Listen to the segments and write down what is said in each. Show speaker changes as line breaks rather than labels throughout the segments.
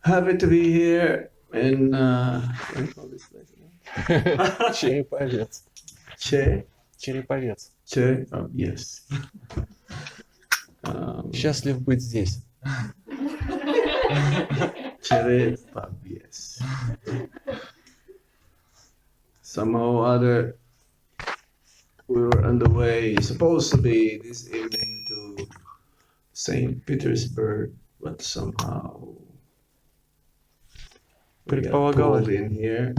happy to be here in what do you call this place again?
Череповец. Череповец.
Oh, yes.
Счастлив быть здесь.
Череповец. Somehow or other, we were on the way, supposed to be this evening to St. Petersburg, but somehow we got pulled in here.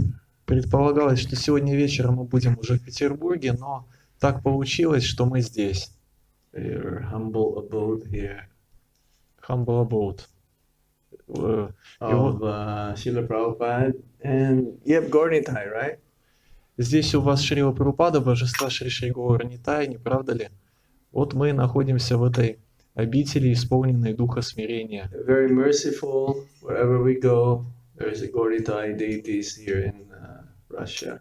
Предполагалось, что сегодня вечером мы будем уже в Петербурге, но так получилось, что мы здесь.
Your humble abode here.
Humble abode.
Of Srila Prabhupada and yep, Gornitai, right?
Здесь у вас Шрила Прабхупада, божества Шри Шри Гаура Нитай, не правда ли? Вот мы находимся в этой обители, исполненной духа смирения.
Very merciful. Wherever we go, there is a Gornitai deities here in Russia.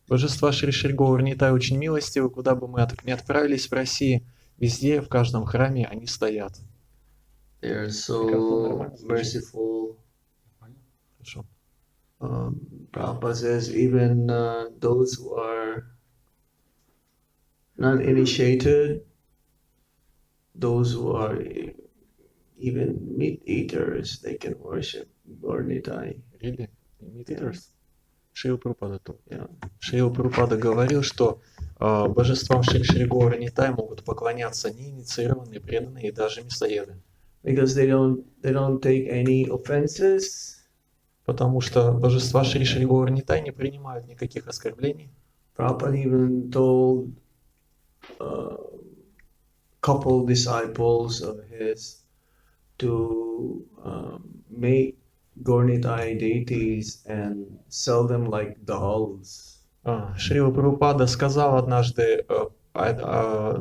Божества Шри Шри Гаура Нитай очень милостивы, куда бы мы ни отправились в России, везде, в каждом храме они стоят.
They are so merciful.
Хорошо.
Prabhupada says even those who are not initiated, those who are even meat eaters, they can worship Gornitai.
Really? Meat eaters? Шрила Прабхупада тут.
Yeah.
Шрила Прабхупада говорил, что божествам Шри Шри Гаура Нитай могут поклоняться неинициированные, преданные и даже мясоеды.
Because they don't take any offenses.
Потому что божества Шри Шри Гаура Нитай не принимают никаких оскорблений.
Prabhupada even told couple disciples of his to make Gornitai deities and sell them like dolls.
Шрила Прабхупада сказал однажды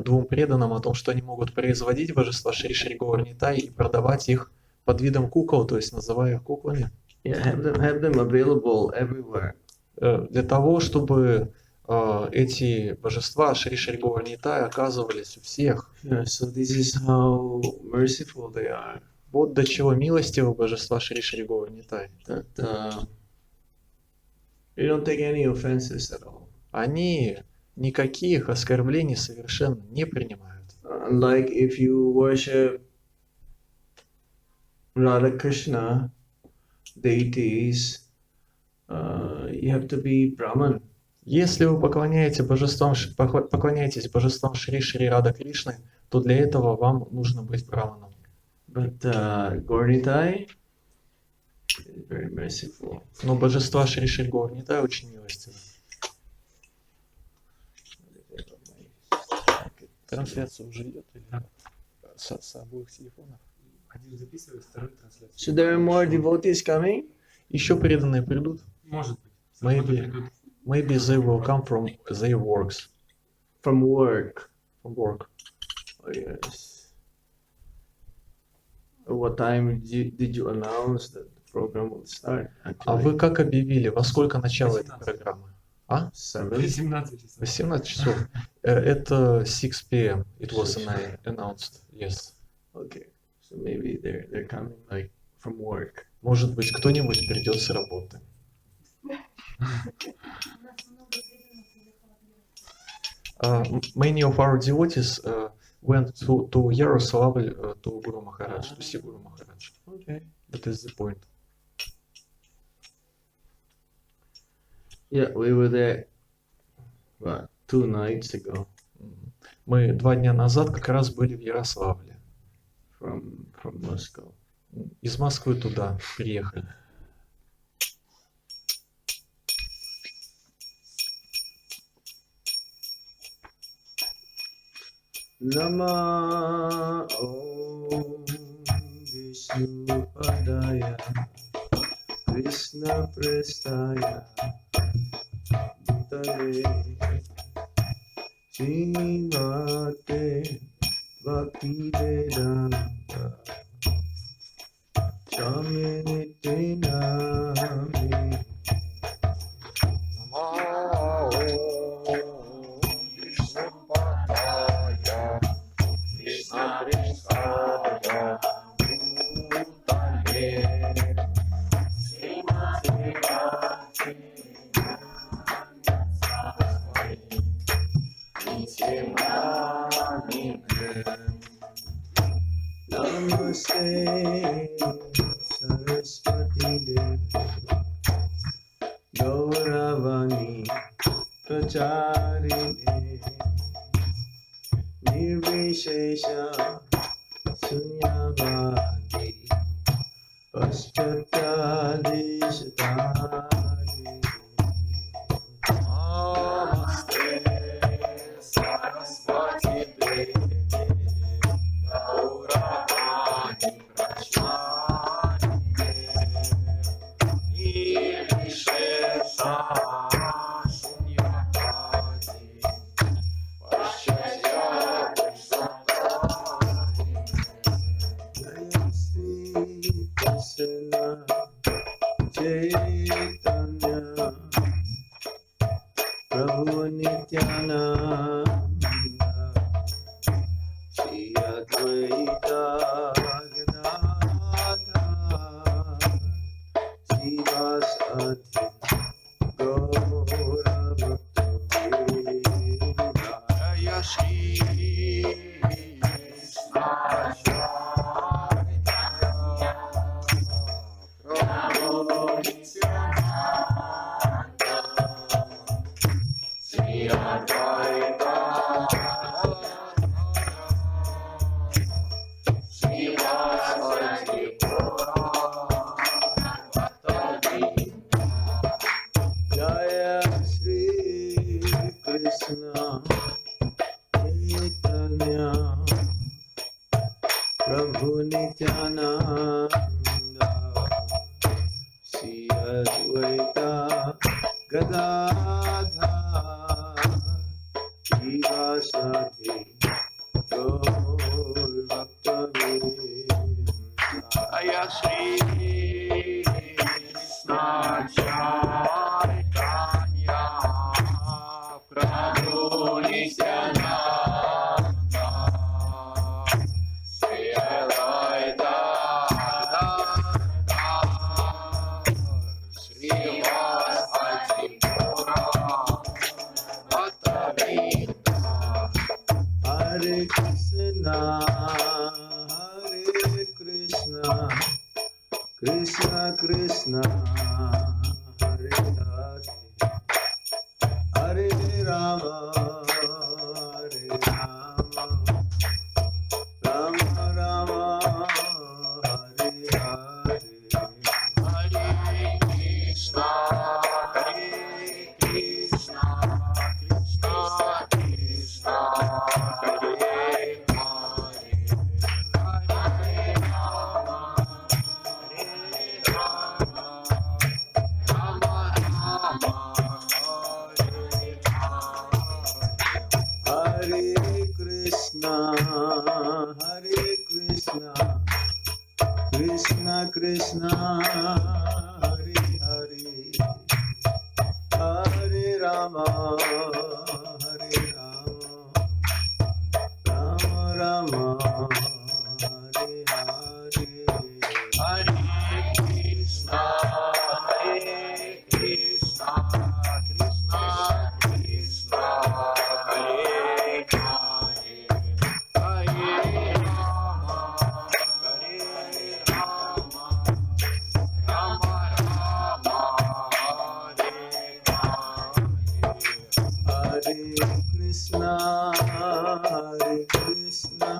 двум преданным о том, что они могут производить божества Шри Шри Гаура Нитай и продавать их под видом кукол, то есть называя их куклами.
Yeah, have them available everywhere.
Для того, чтобы эти божества Шри Шри Гаура Нитай оказывались у всех.
Yeah, so this is how merciful they are.
Вот до чего милостивы божества Шри Шри Гаура Нитай.
That they don't take any offenses at all.
Они никаких оскорблений совершенно не принимают.
Unlike if you worship Radha Krishna deities, you have to be Brahman.
Если вы поклоняетесь божествам Шри Шри Рада Кришны, то для этого вам нужно быть браманом.
But Gornitai is very merciful.
Но божества Шри Шри Гаура Нитай очень милостивы. Трансляция уже идет с обоих телефонов.
Один записывает, второй трансляцию.
So there are more devotees coming?
Еще преданные придут.
Может быть.
Maybe they will come from their works.
From work.
From work.
Oh yes. What time did you announce that the program will start?
А вы как объявили, во сколько начало этой программы?
18 часов.
18 часов. Это 6 p.m. It was announced. Yes.
Okay. So maybe they're coming like from work.
Может быть, кто-нибудь придет с работы. Many of our devotees went to Yaroslavl to Guru Maharaj, to see Guru Maharaj.
Okay.
That is the point.
Yeah, we were there 2 nights ago.
Мы 2 дня назад как раз были в Ярославле.
From Moscow.
Из Москвы туда приехали.
Nama Om Vishnu Padaya Krishna Prestaya Bhutale Srimate Bhakti Vedanta Chamini Nami Saraswati Devi Gauravani Pracharine Nirvishesha Sunyavadi Paschatadishatadi
Namaste Saraswati Devi Gauravani Pracharine Nirvishesha Sunyavadi Paschatadishatadi
Jaya Sri Krishna Chaitanya Prabhu Nityananda Shri Advaita Gadadhar Srivasati Gaura Bhakta
Jaya Shri Krishna Chaitanya Prabhu Nityananda Shri Advaita Srivasati Gaura Bhakta
Jaya Sri Krishna Chaitanya Prabhu Nityananda Shri Advaita Gadadhar Srivasati Gaur Bhakta
Jaya Shri Krishna Chaitanya Prabhu Nityananda Shri Advaita Gadadhar Srivasati Gaura Bhakta
Hare Krishna Krishna Krishna Hare Hare Hare Rama Hare Rama Rama Rama Hare Hare
Hare Krishna Krishna Krishna Hare Hare Hare Rama Rama Rama Hare Hare
Krishna Krishna Hare Hare Hare Rama Hare Rama Rama Rama Hare Hare
Hare Krishna Krishna Krishna Hare Hare Hare Rama Rama Rama Hare Hare
Hare Krishna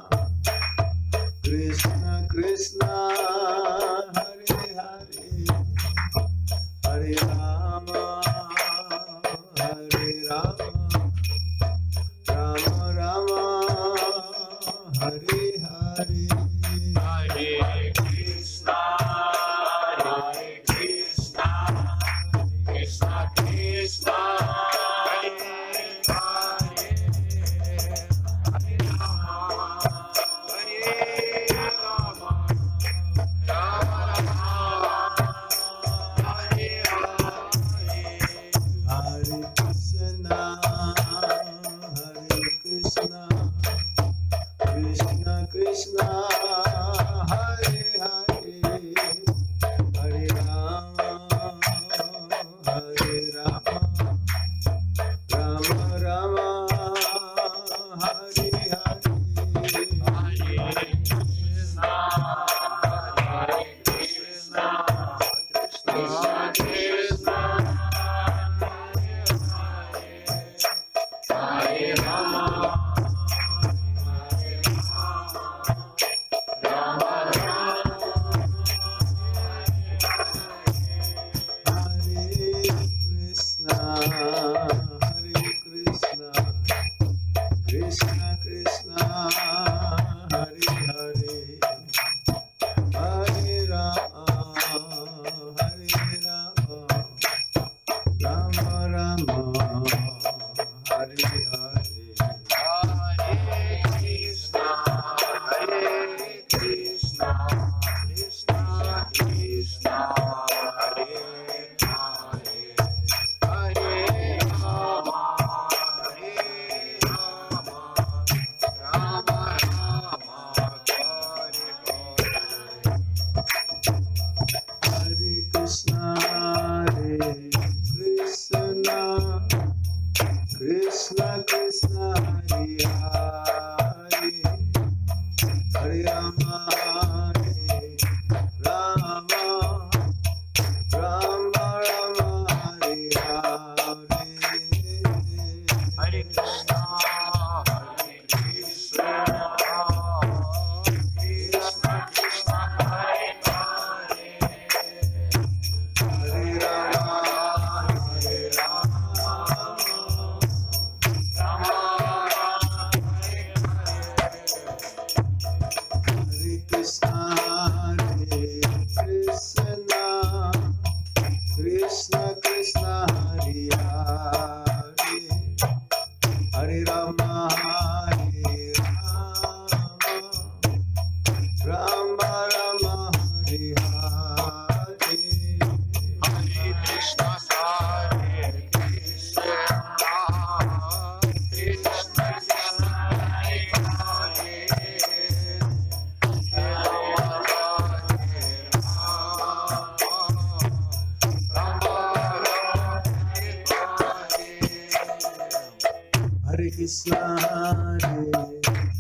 Krishna, Hare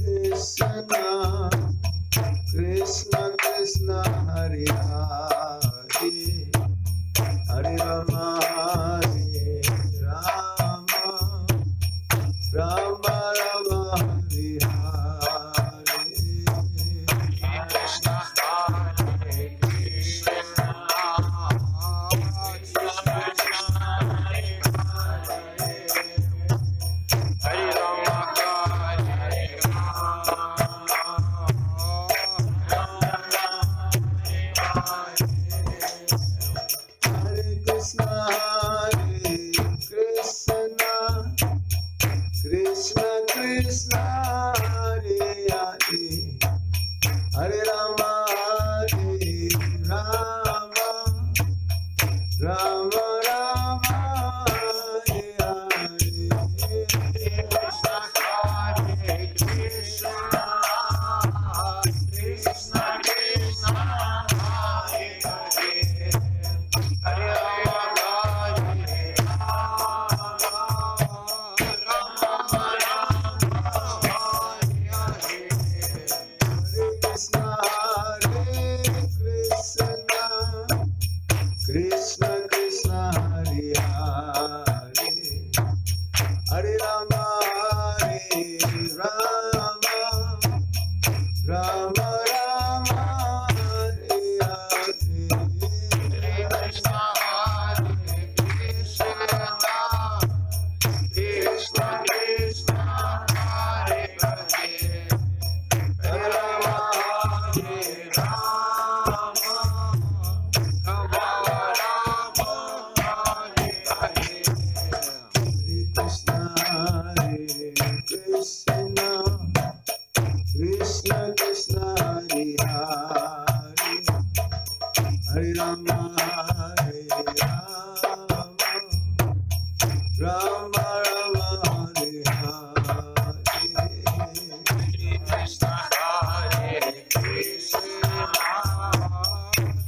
Krishna, Krishna Krishna, Hare Hare, Hare Rama, Hare Rama, Rama Rama, Hare Hare.
Krishna, Hare Krishna, Krishna Krishna, Hare Hare, Hare Rama, Hare Rama,
Hare Krishna, Hare Krishna, Krishna Krishna, Hare Hare, Hare Rama, Hare Rama, Rama Rama, Hare Hare.
Krishna, Hare Krishna, Krishna Krishna, Hare Hare, Hare Rama, Hare Rama, Rama Rama, Hare Hare.
Krishna, Hare Krishna, Krishna Krishna, Hare Hare, Hare Rama, Hare Rama, Rama Rama, Hare Hare.
Krishna, Hare Krishna, Krishna Krishna, Hare Hare, Hare Rama, Hare Rama, Rama Rama, Hare Hare.
Hare Krishna, Hare Krishna, Krishna Krishna, Hare Hare, Hare Rama, Hare Rama, Rama Rama, Hare Hare.
Krishna, Hare Krishna,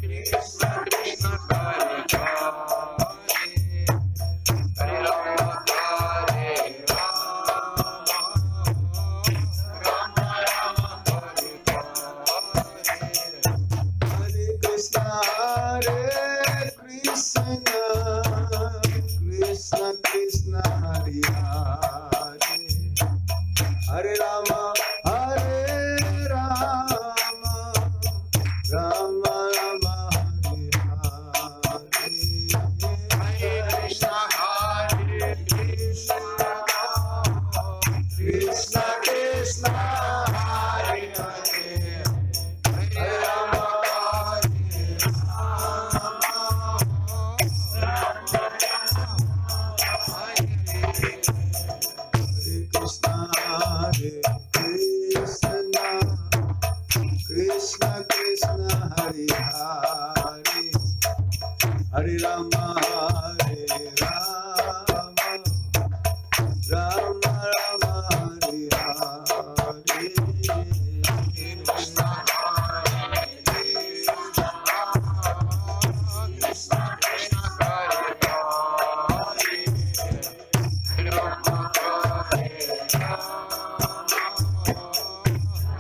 Krishna Krishna, Hare Hare, Hare Rama, Hare Rama, Rama Rama, Hare Hare.
Hare Krishna, Hare Krishna, Krishna Krishna, Hare Hare, Hare Rama, Hare Rama, Rama Rama, Hare
Hare
Hare.
Krishna, Hare Krishna, Krishna Krishna, Hare Hare, Hare Rama, Hare
Krishna, Hare Krishna, Krishna Krishna, Hare Hare, Hare Rama, Hare Rama, Rama Rama, Hare Hare.
Krishna, Hare Krishna, Krishna Krishna, Hare Hare, Hare Rama, Hare Rama,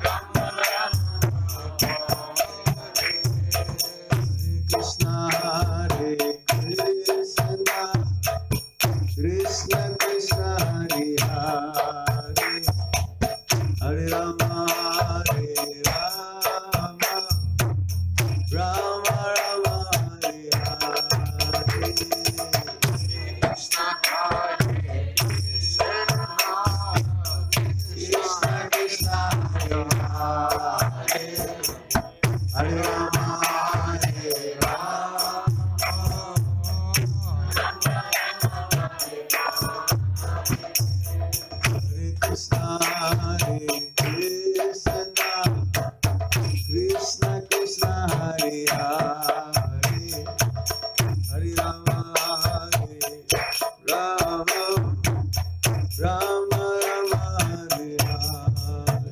Rama
Krishna, Hare Krishna, Krishna Krishna, Hare Hare, Hare Rama, Hare Rama, Rama Rama, Hare Hare.
Krishna, Hare Krishna,
Krishna Krishna, Hare Hare, Hare Rama, Hare Rama, Hare Krishna, Hare Krishna, Krishna Krishna, Hare Hare, Hare Rama, Hare Rama, Rama Rama, Hare Hare.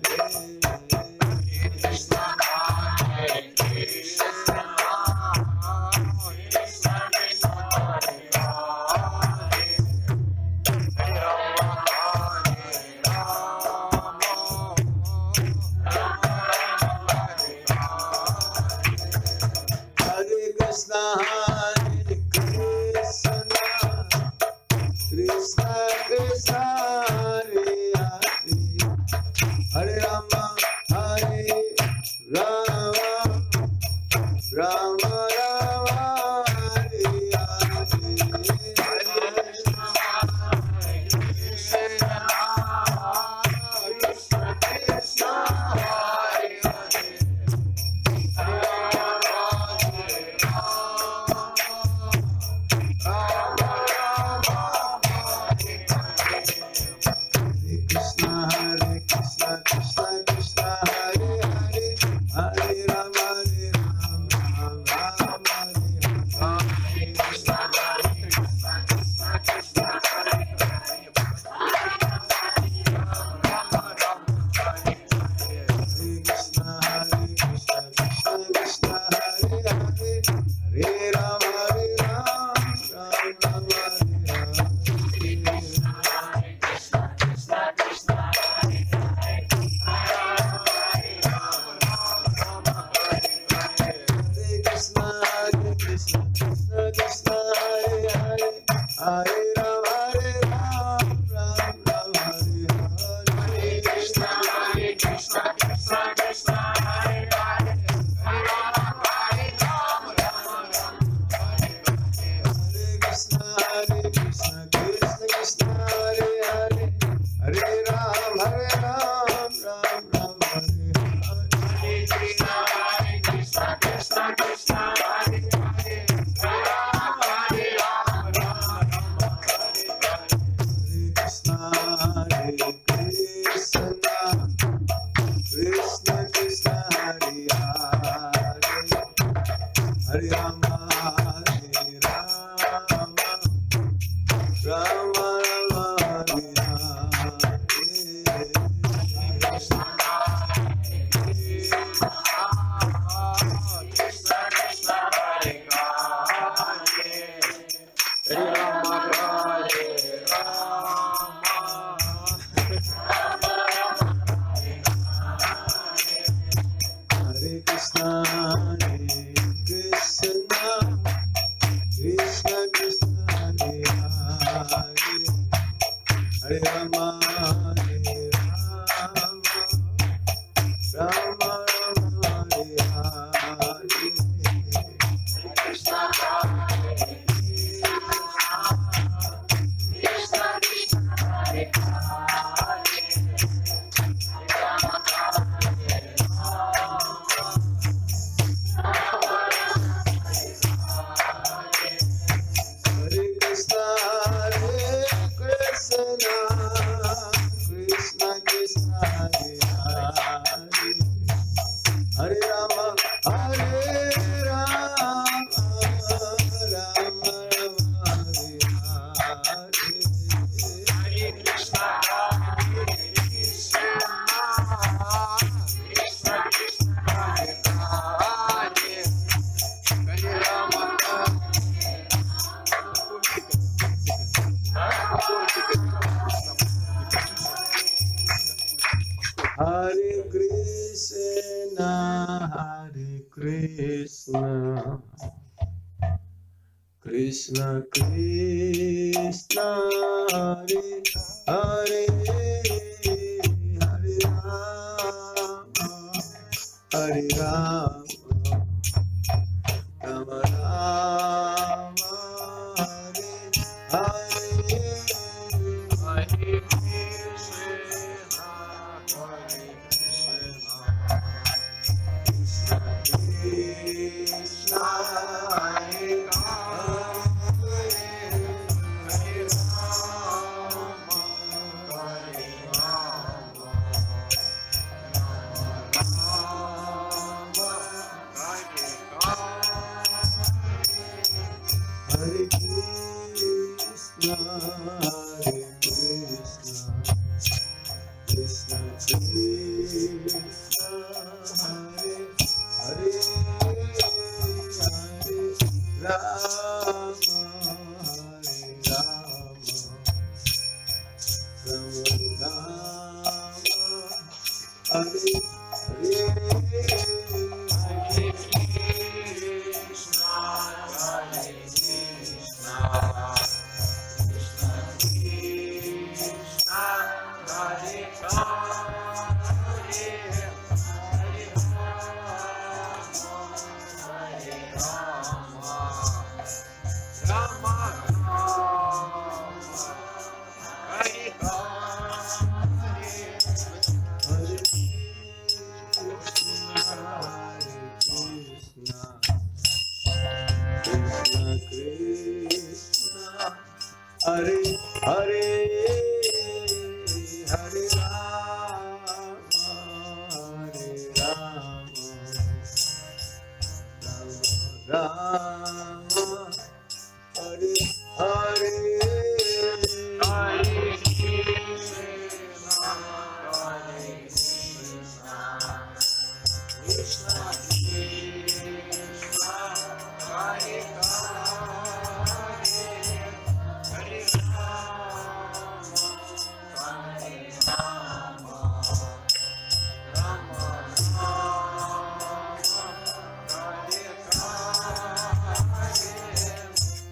Krishna, Hare Krishna, Krishna Krishna, Hare Hare, Hare Rama, Hare
Krishna Krishna Hare Hare Hare Rama Hare Rama Rama Rama Hare Hare Hare Krishna Hare Krishna Krishna Hare Hare Hare Hare, Hare Rama, Rama, Hare Hare.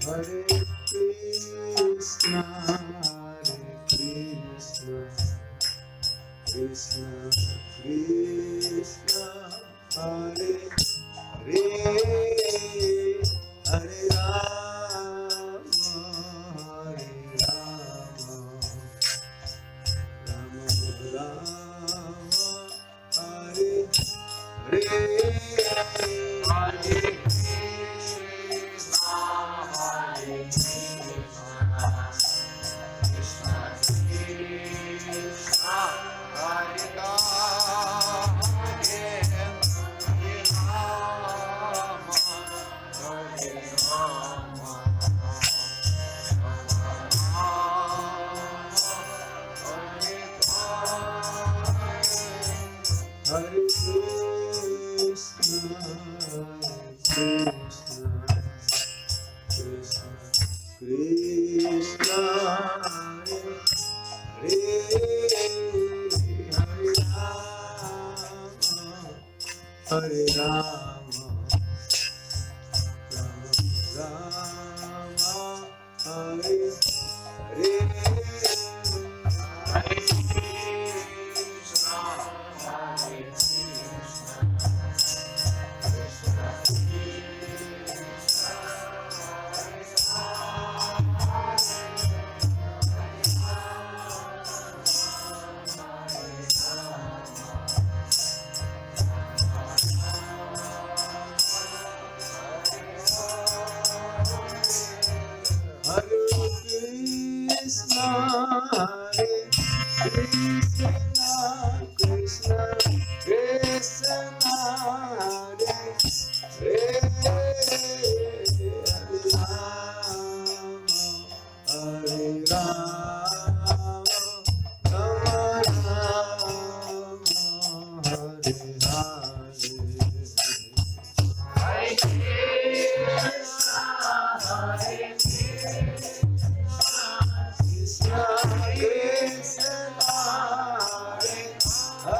Hare Krishna, Krishna Krishna, Hare Hare, Hare Rama, Rama Rama, Hare Hare. Hare Krishna, Krishna, Krishna, Krishna, Hare Hare, Hare Rama, Rama, Hare Hare. Hare Krishna, Hare Krishna, Krishna Krishna, Hare Hare, Hare Rama, Rama Rama, Hare Krishna, Krishna, Hare Hare,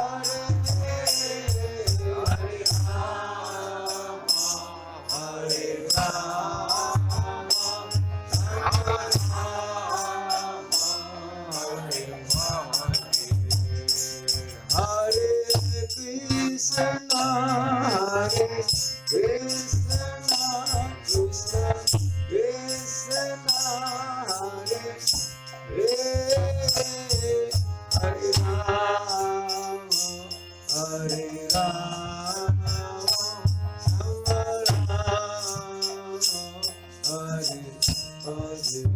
Hare Rama, Hare Krishna, Hare Krishna, Krishna Krishna, Hare Hare, Hare Rama, Hare Hare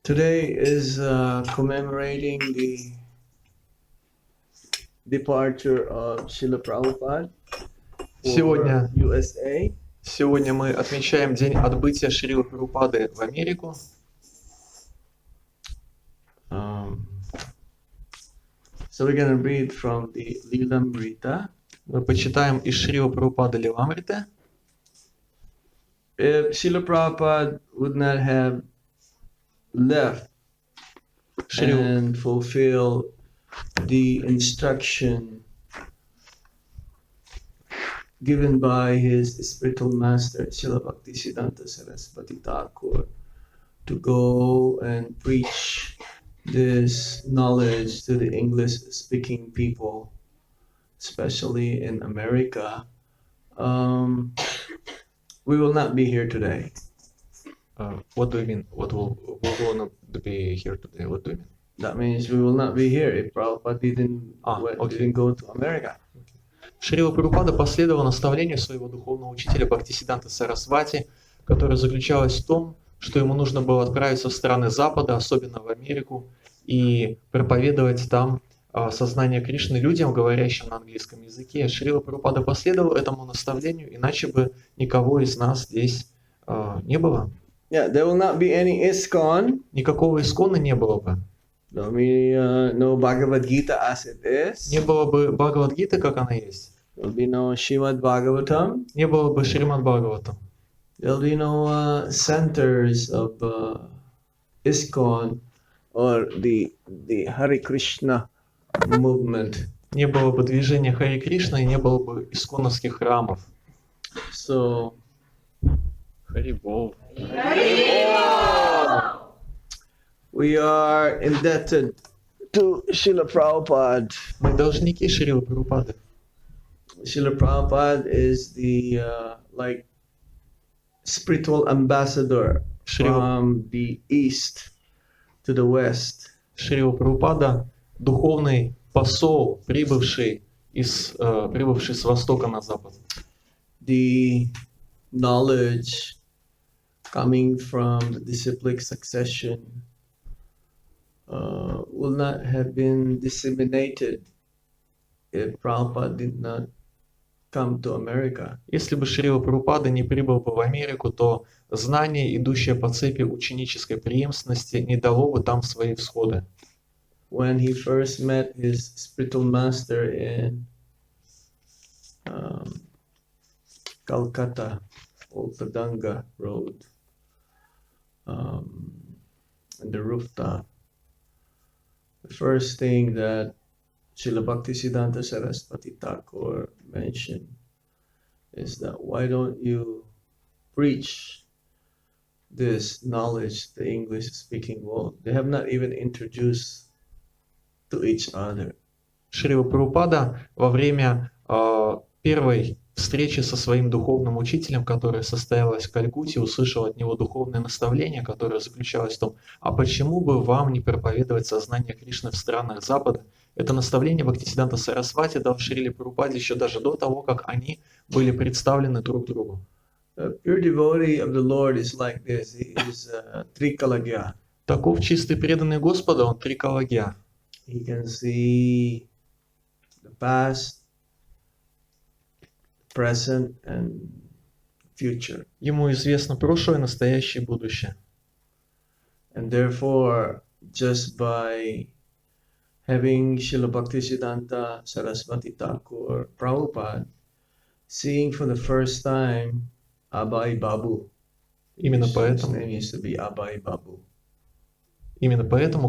Today is commemorating the departure of Srila Prabhupada
Сегодня,
for USA.
сегодня мы отмечаем день отбытия Шрилы Прабхупады в Америку.
So we're going to read from the Lilamrita.
Мы почитаем из Шрилы Прабхупады Ливамриты.
If Srila Prabhupada would not have left
Шрила,
and fulfill the instruction given by his spiritual master, Srila Bhaktisiddhanta Saraswati Thakur, to go and preach this knowledge to the English-speaking people, especially in America, we will not be here today.
What do you mean? What will not be here today? What do you mean?
That means we will not be here if Prabhupada didn't go to America.
Шрила Прабхупада последовал наставлению своего духовного учителя Бхактисиддханта Сарасвати, которое заключалось в том, что ему нужно было отправиться в страны Запада, особенно в Америку, и проповедовать там сознание Кришны людям, говорящим на английском языке. Шрила Прабхупада последовал этому наставлению, иначе бы никого из нас здесь не было.
Yeah, there will not be any ISKCON.
Никакого искона не было бы.
There'll be no Bhagavad Gita as it is.
Не было бы Бхагавад-гиты, как она есть.
There'll be no Srimad Bhagavatam.
Не было бы Шримад Бхагаватам.
There'll be no centers of ISKCON or the Hare Krishna movement.
Не было бы движения Хари Кришна и не было бы исконовских храмов.
So
Харибол.
we are indebted to Srila Prabhupada.
Мы должники Шрилы Прабхупады.
Srila Prabhupada is the like spiritual ambassador from the east to the west.
Шрила Прабхупада — духовный посол, прибывший с востока на запад.
The knowledge coming from the disciplic succession will not have been disseminated if Prabhupada did not come to America.
Если бы Шрила Прабхупада не прибыл бы в Америку, то знание, идущее по цепи ученической преемственности, не дало бы там свои всходы.
When he first met his spiritual master in Calcutta, Old Padanga Road, on the rooftop, the first thing that Srila Bhaktisiddhanta Saraswati Thakur mentioned is that why don't you preach this knowledge to the English-speaking world? They have not even introduced to each other.
Шрила Прабхупада во время первой встречи со своим духовным учителем, которая состоялась в Калькутте, услышал от него духовное наставление, которое заключалось в том, а почему бы вам не проповедовать сознание Кришны в странах Запада? Это наставление Бхактисиддханта Сарасвати дал Шриле Прабхупаде еще даже до того, как они были представлены друг другу.
A pure devotee of the Lord is like this. He is Trikalagya.
Таков чистый преданный Господа, он трикалагья.
He can see the past, present, and future.
Ему известно прошлое, настоящее и будущее.
And therefore, just by having Srila Bhaktisiddhanta Saraswati Thakur Prabhupada seeing for the first time Abai Babu.
Именно
His
поэтому,
name used to be Abai Babu.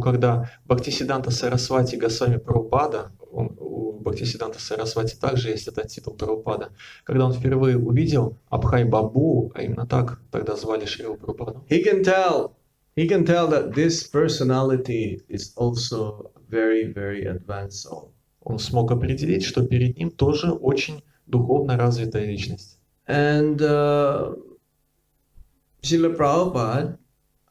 когда Бхактисиддханта Сарасвати Госвами Прабхупада, у Бхактисиддханта Сарасвати также есть этот титул Прабхупада, когда он впервые увидел Абхай Бабу, а именно так тогда звали Шрилу Прабхупаду,
He can tell that this personality is also very, very advanced soul.
он смог определить, что перед ним тоже очень духовно развитая личность.
And Srila Prabhupada,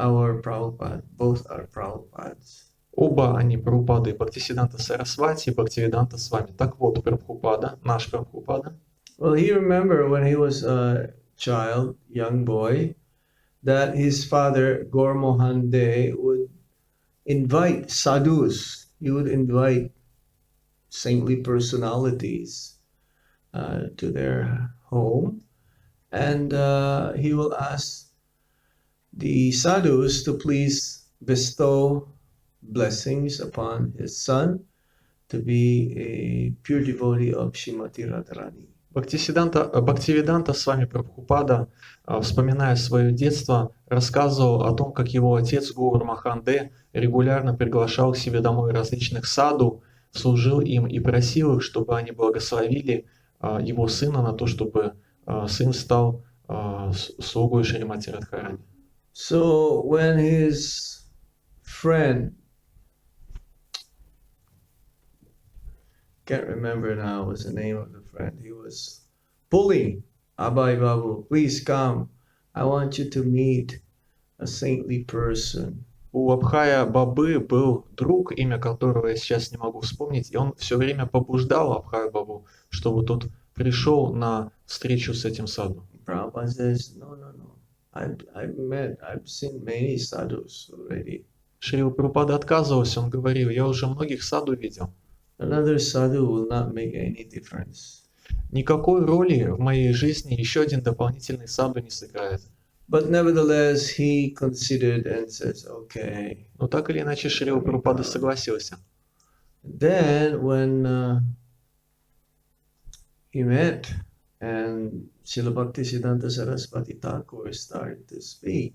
our Prabhupada, both are Prabhupads.
Оба они Прабхупада, и Бхактисиданта Сарасвати, и Бхактивиданта Свами. Так вот, Прабхупада, наш Прабхупада,
Well, he remembered when he was a child, young boy, that his father, Gaur Mohan De, would invite sadhus. He would invite saintly personalities to their home, and he will ask the sadhus to please bestow blessings upon his son to be a pure devotee of Shrimati Radharani.
Бхактивиданта Свами Прабхупада, вспоминая свое детство, рассказывал о том, как его отец Гаур Маханде регулярно приглашал к себе домой различных саду, служил им и просил их, чтобы они благословили его сына на то, чтобы сын стал слугой Шримати Радхарани.
So when his friend, can't remember now what's the name of the friend, he was pulling Abai Babu, please come, I want you to meet a saintly person.
У Абхая Бабы был друг, имя которого я сейчас не могу вспомнить, и он все время побуждал Абхая Бабу, чтобы тот пришел на встречу с этим саду.
Prabhupada says, no. I've seen many sadhus already.
Шрила Прабхупада отказывался, он говорил, я уже многих саду видел.
Another sadhu will not make any difference.
Никакой роли в моей жизни еще один дополнительный саду не сыграет.
But nevertheless, he considered and says, okay.
Но так или иначе Шрила Прабхупада согласился.
Then when he met and Srila Bhaktisiddhanta Saraswati Thakur started to speak,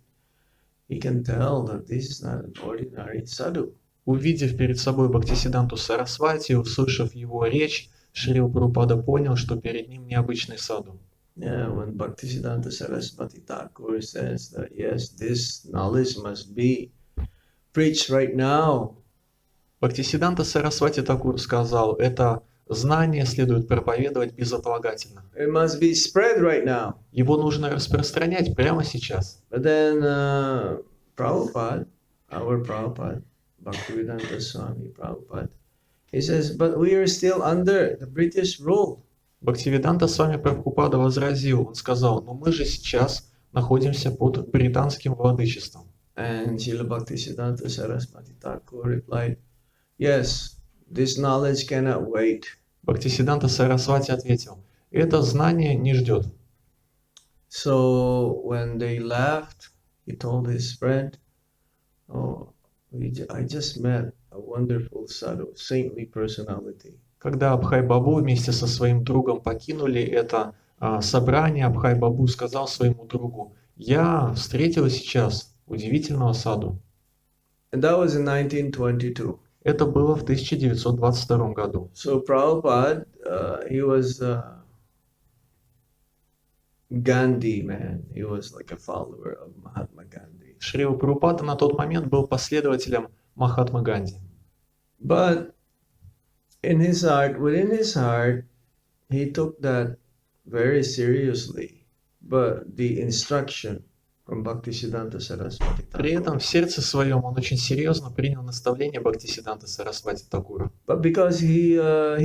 he can tell that this is not an ordinary sadhu.
Увидев перед собой Бхактисидданту Сарасвати, услышав его речь, Шрила Прабхупада понял, что перед ним необычный саду.
Yeah, when Bhaktisiddhanta Saraswati Thakur says that yes, this knowledge must be preached right now.
Бхактисидданта Сарасвати Такур сказал, это знание следует проповедовать безотлагательно.
It must be spread right now.
Его нужно распространять прямо сейчас.
But then Prabhupada, our Prabhupada, Bhaktivedanta Swami Prabhupada, he says, but we are still under the British rule.
Бхактивиданта Свами Прабхупада возразил, он сказал, но мы же сейчас находимся под британским владычеством.
And Srila Bhaktisiddhanta Saraswati Thakur replied, yes, this knowledge cannot wait.
Бхактисидданта Сарасвати ответил, это знание не ждет.
So when they left, he told his friend, oh, I just met a wonderful sadhu, saintly personality.
Когда Абхай Бабу вместе со своим другом покинули это собрание, Абхай Бабу сказал своему другу, я встретил сейчас удивительного саду.
And that was in 1922.
Это было в 1922 году.
So Prabhupada, he was Gandhi man. He was like a follower of Mahatma Gandhi.
Шрила Прабхупада на тот момент был последователем Махатмы Ганди.
But in his heart, within his heart, he took that very seriously. But the instruction from Bhaktisiddhanta Saraswati
При этом
Thakur.
в сердце своем он очень серьезно принял наставление Бхактисидданта Сарасвати Такура.
But because he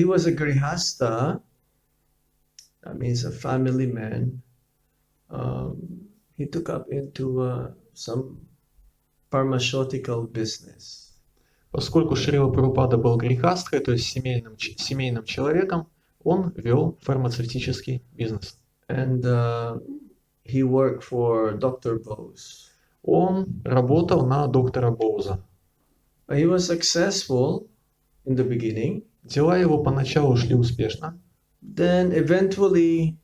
was a grihasta, that means a family man, he took up into some pharmaceutical business.
Поскольку Шрила Прабхупада был грехастхой, то есть семейным человеком, он вел фармацевтический бизнес.
And he worked for Dr. Bose.
Он работал на доктора Боуза.
He was successful in the beginning.
Дела его поначалу шли успешно,
Then eventually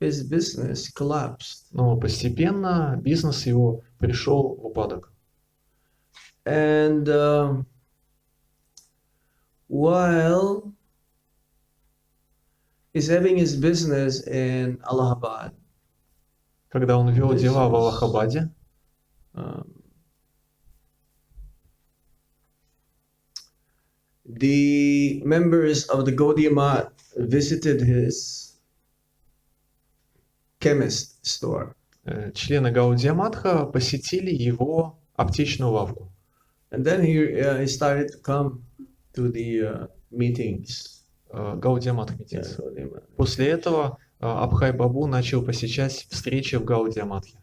his business collapsed.
но постепенно бизнес его пришел в упадок.
And while he's having his business in Allahabad,
Когда он вел дела в Аллахабаде,
the members of the Gaudiya Math visited his chemist store.
члены Гаудия Матха посетили его аптечную лавку.
And then he started to come to the meetings.
Гаудия Матх
Yeah,
Meetings.
so they were-
После этого Абхай Бабу начал посещать встречи в Гаудия Матхе.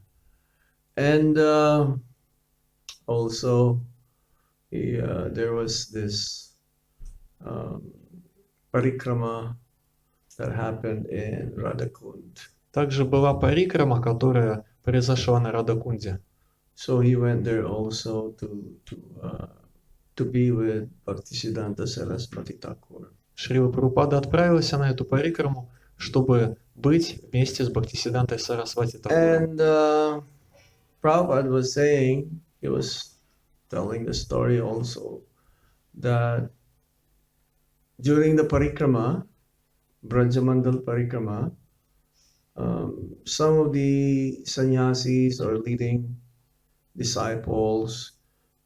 And also, there was this parikrama that happened in Radhakund.
Также была парикрама, которая произошла на Радакунде.
So he went there also to be with Bhaktisiddhanta Saraswati Thakur.
Шрила Прабхупада отправился на эту парикраму, чтобы быть вместе с Бхактисиддантой Сарасвати Такуром.
And Prabhupada was saying, he was telling the story also, that during the parikrama, Brajamandal parikrama, some of the sannyasis or leading disciples,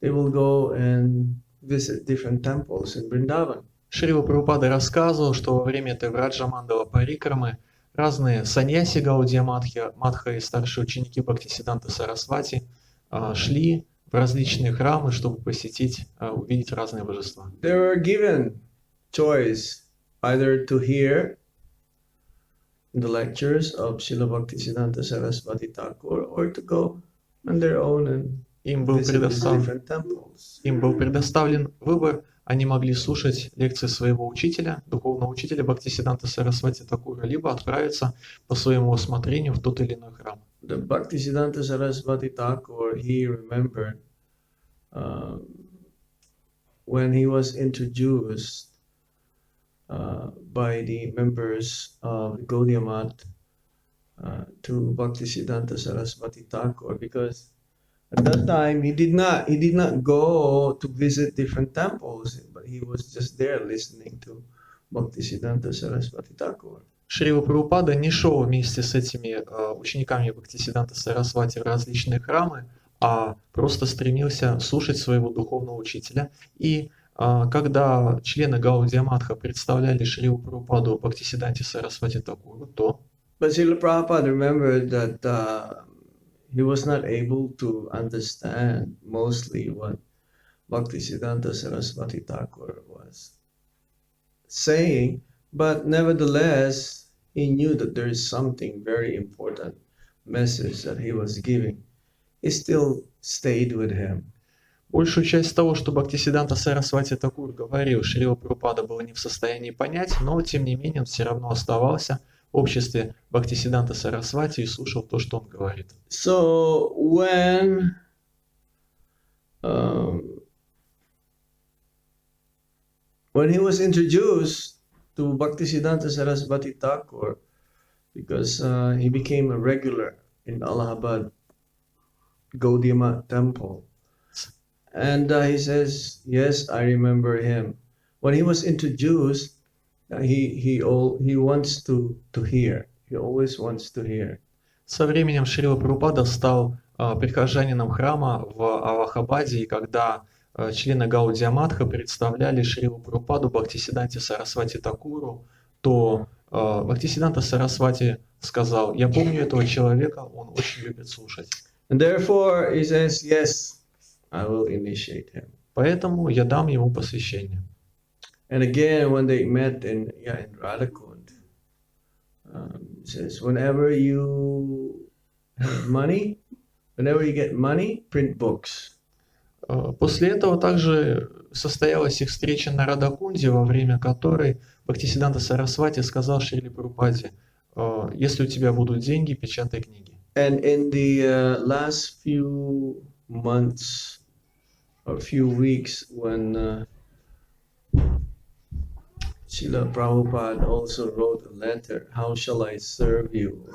they will go and visit different temples in Vrindavan.
Шрила Прабхупада рассказывал, что во время этой Враджамандала парикрамы разные саньяси Гаудия Матха и старшие ученики Бхактисидданта Сарасвати шли в различные храмы, чтобы посетить, увидеть разные божества.
They were given choice either to hear the lectures of Srila Bhaktisiddhanta Saraswati Thakur or to go on their own and
Им был
visit these
предоставлен
different temples.
выбор, они могли слушать лекции своего учителя, духовного учителя Бхактисидданта Сарасвати Такура, либо отправиться по своему усмотрению в тот или иной храм.
The Bhaktisiddhanta Saraswati Thakur, he remembered when he was introduced by the members of Gaudiya Math to Bhaktisiddhanta Saraswati Thakur, because at that time he did not go to visit different temples, but he was just there listening to Bhaktisiddhanta Saraswati Thakur.
Шрила Прабхупада не шел вместе с этими учениками Бхактисидданта Сарасвати в различные храмы, а просто стремился слушать своего духовного учителя. И когда члены Гаудия Матха представляли Шрилу Прабхупаду Бхактисидданте Сарасвати Такуру, то
But Srila Prabhupada remembered that he was not able to understand mostly what Bhaktisiddhanta Saraswati Thakur was saying, but nevertheless, he knew that there is something very important message that he was giving. He still stayed with him.
большую часть того, что Бхактисидданта Сарасвати Такур говорил, Шрила Прабхупада был не в состоянии понять, но тем не менее он все равно оставался в обществе Бхактисидданта Сарасвати и слушал то, что он говорит.
So when he was introduced to Bhaktisiddhanta Saraswati Thakur, because he became a regular in Allahabad Gaudiya Math temple, and he says, "Yes, I remember him." When he was introduced, he wants to hear. He always wants to hear.
Со временем Шрила Прабхупада стал прихожанином храма в Аллахабаде, и когда члены Гаудия Матха представляли Шрилу Прабхупаду Бхактисидданте Сарасвати Такуру, то Бхактисидданта Сарасвати сказал: «Я помню этого человека, он очень любит слушать».
And therefore, he says, "Yes, I will initiate him."
Поэтому я дам ему посвящение.
And again, when they met in Radhakund, he says, "Whenever you have money, whenever you get money, print books."
После этого также состоялась их встреча на Радакунде, во время которой Бхактисидданта Сарасвати сказал Шриле Прабхупаде: «Если у тебя будут деньги, печатай книги».
And in the last few months or few weeks, when Srila Prabhupada also wrote a letter, "How shall I serve you?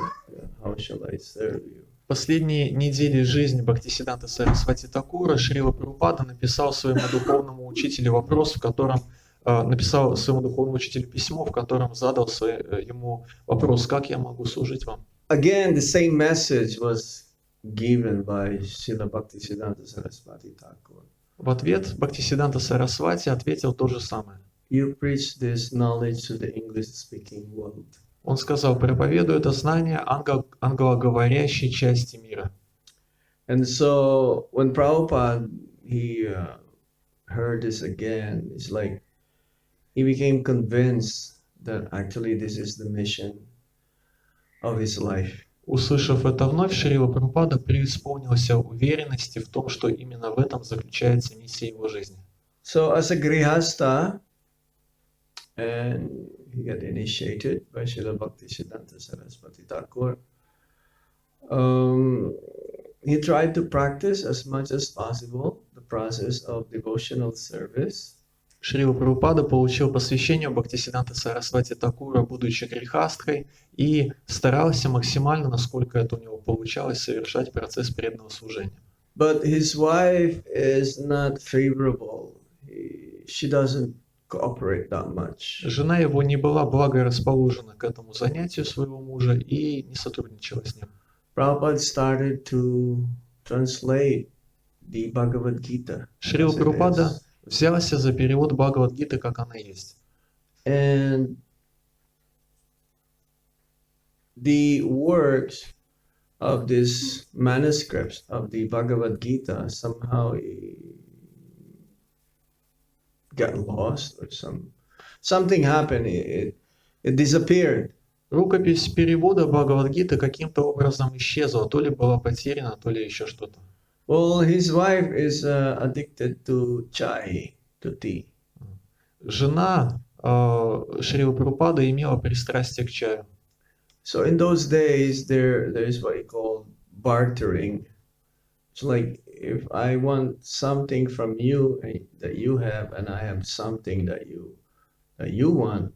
How shall I serve you?"
Последние недели жизни Бхактисидданта Сарасвати Такура Шрила Прабхупада написал своему духовному учителю вопрос, в котором написал своему духовному учителю письмо, в котором задал ему вопрос: «Как я могу служить вам?»
Again, the same message was given by Srila Bhaktisiddhanta Saraswati Thakur.
В ответ Бхактисидданта Сарасвати ответил то же самое.
You preach this knowledge to the English-speaking world.
Он сказал: «Проповедуй это знание англоговорящей части мира».
And so when Prabhupada, he heard this again, it's like he became convinced that actually this is the mission of his life.
Услышав это вновь, Шрила Прабхупада преисполнился уверенности в том, что именно в этом заключается миссия его жизни.
So as a grihasta, and he got initiated by Srila Bhaktisiddhanta Saraswati Thakur. He tried to practice as much as possible the process of devotional service.
Шрила Прабхупада получил посвящение у Бхактисиддханты Сарасвати Такура, будучи грехастрой, и старался максимально, насколько это у него получалось, совершать процесс преданного служения.
But his wife is not favorable. She doesn't cooperate that much.
Жена его не была благорасположена к этому занятию своего мужа и не сотрудничала с ним.
Prabhupada started to translate the Bhagavad Gita.
Шрила
as it
Прабхупада
is.
взялся за перевод Бхагавад-гиты, как она есть.
And the works of these manuscripts of the Bhagavad Gita somehow got lost or something happened. It disappeared.
Рукопись перевода Бхагавад-гиты каким-то образом исчезла, то ли была потеряна, то ли еще что-то.
Well, his wife is addicted to chai, to tea.
Жена Шрилы Прабхупады имела пристрастие к чаю.
So in those days, there is what you call bartering. It's like if I want something from you that you have, and I have something that you want.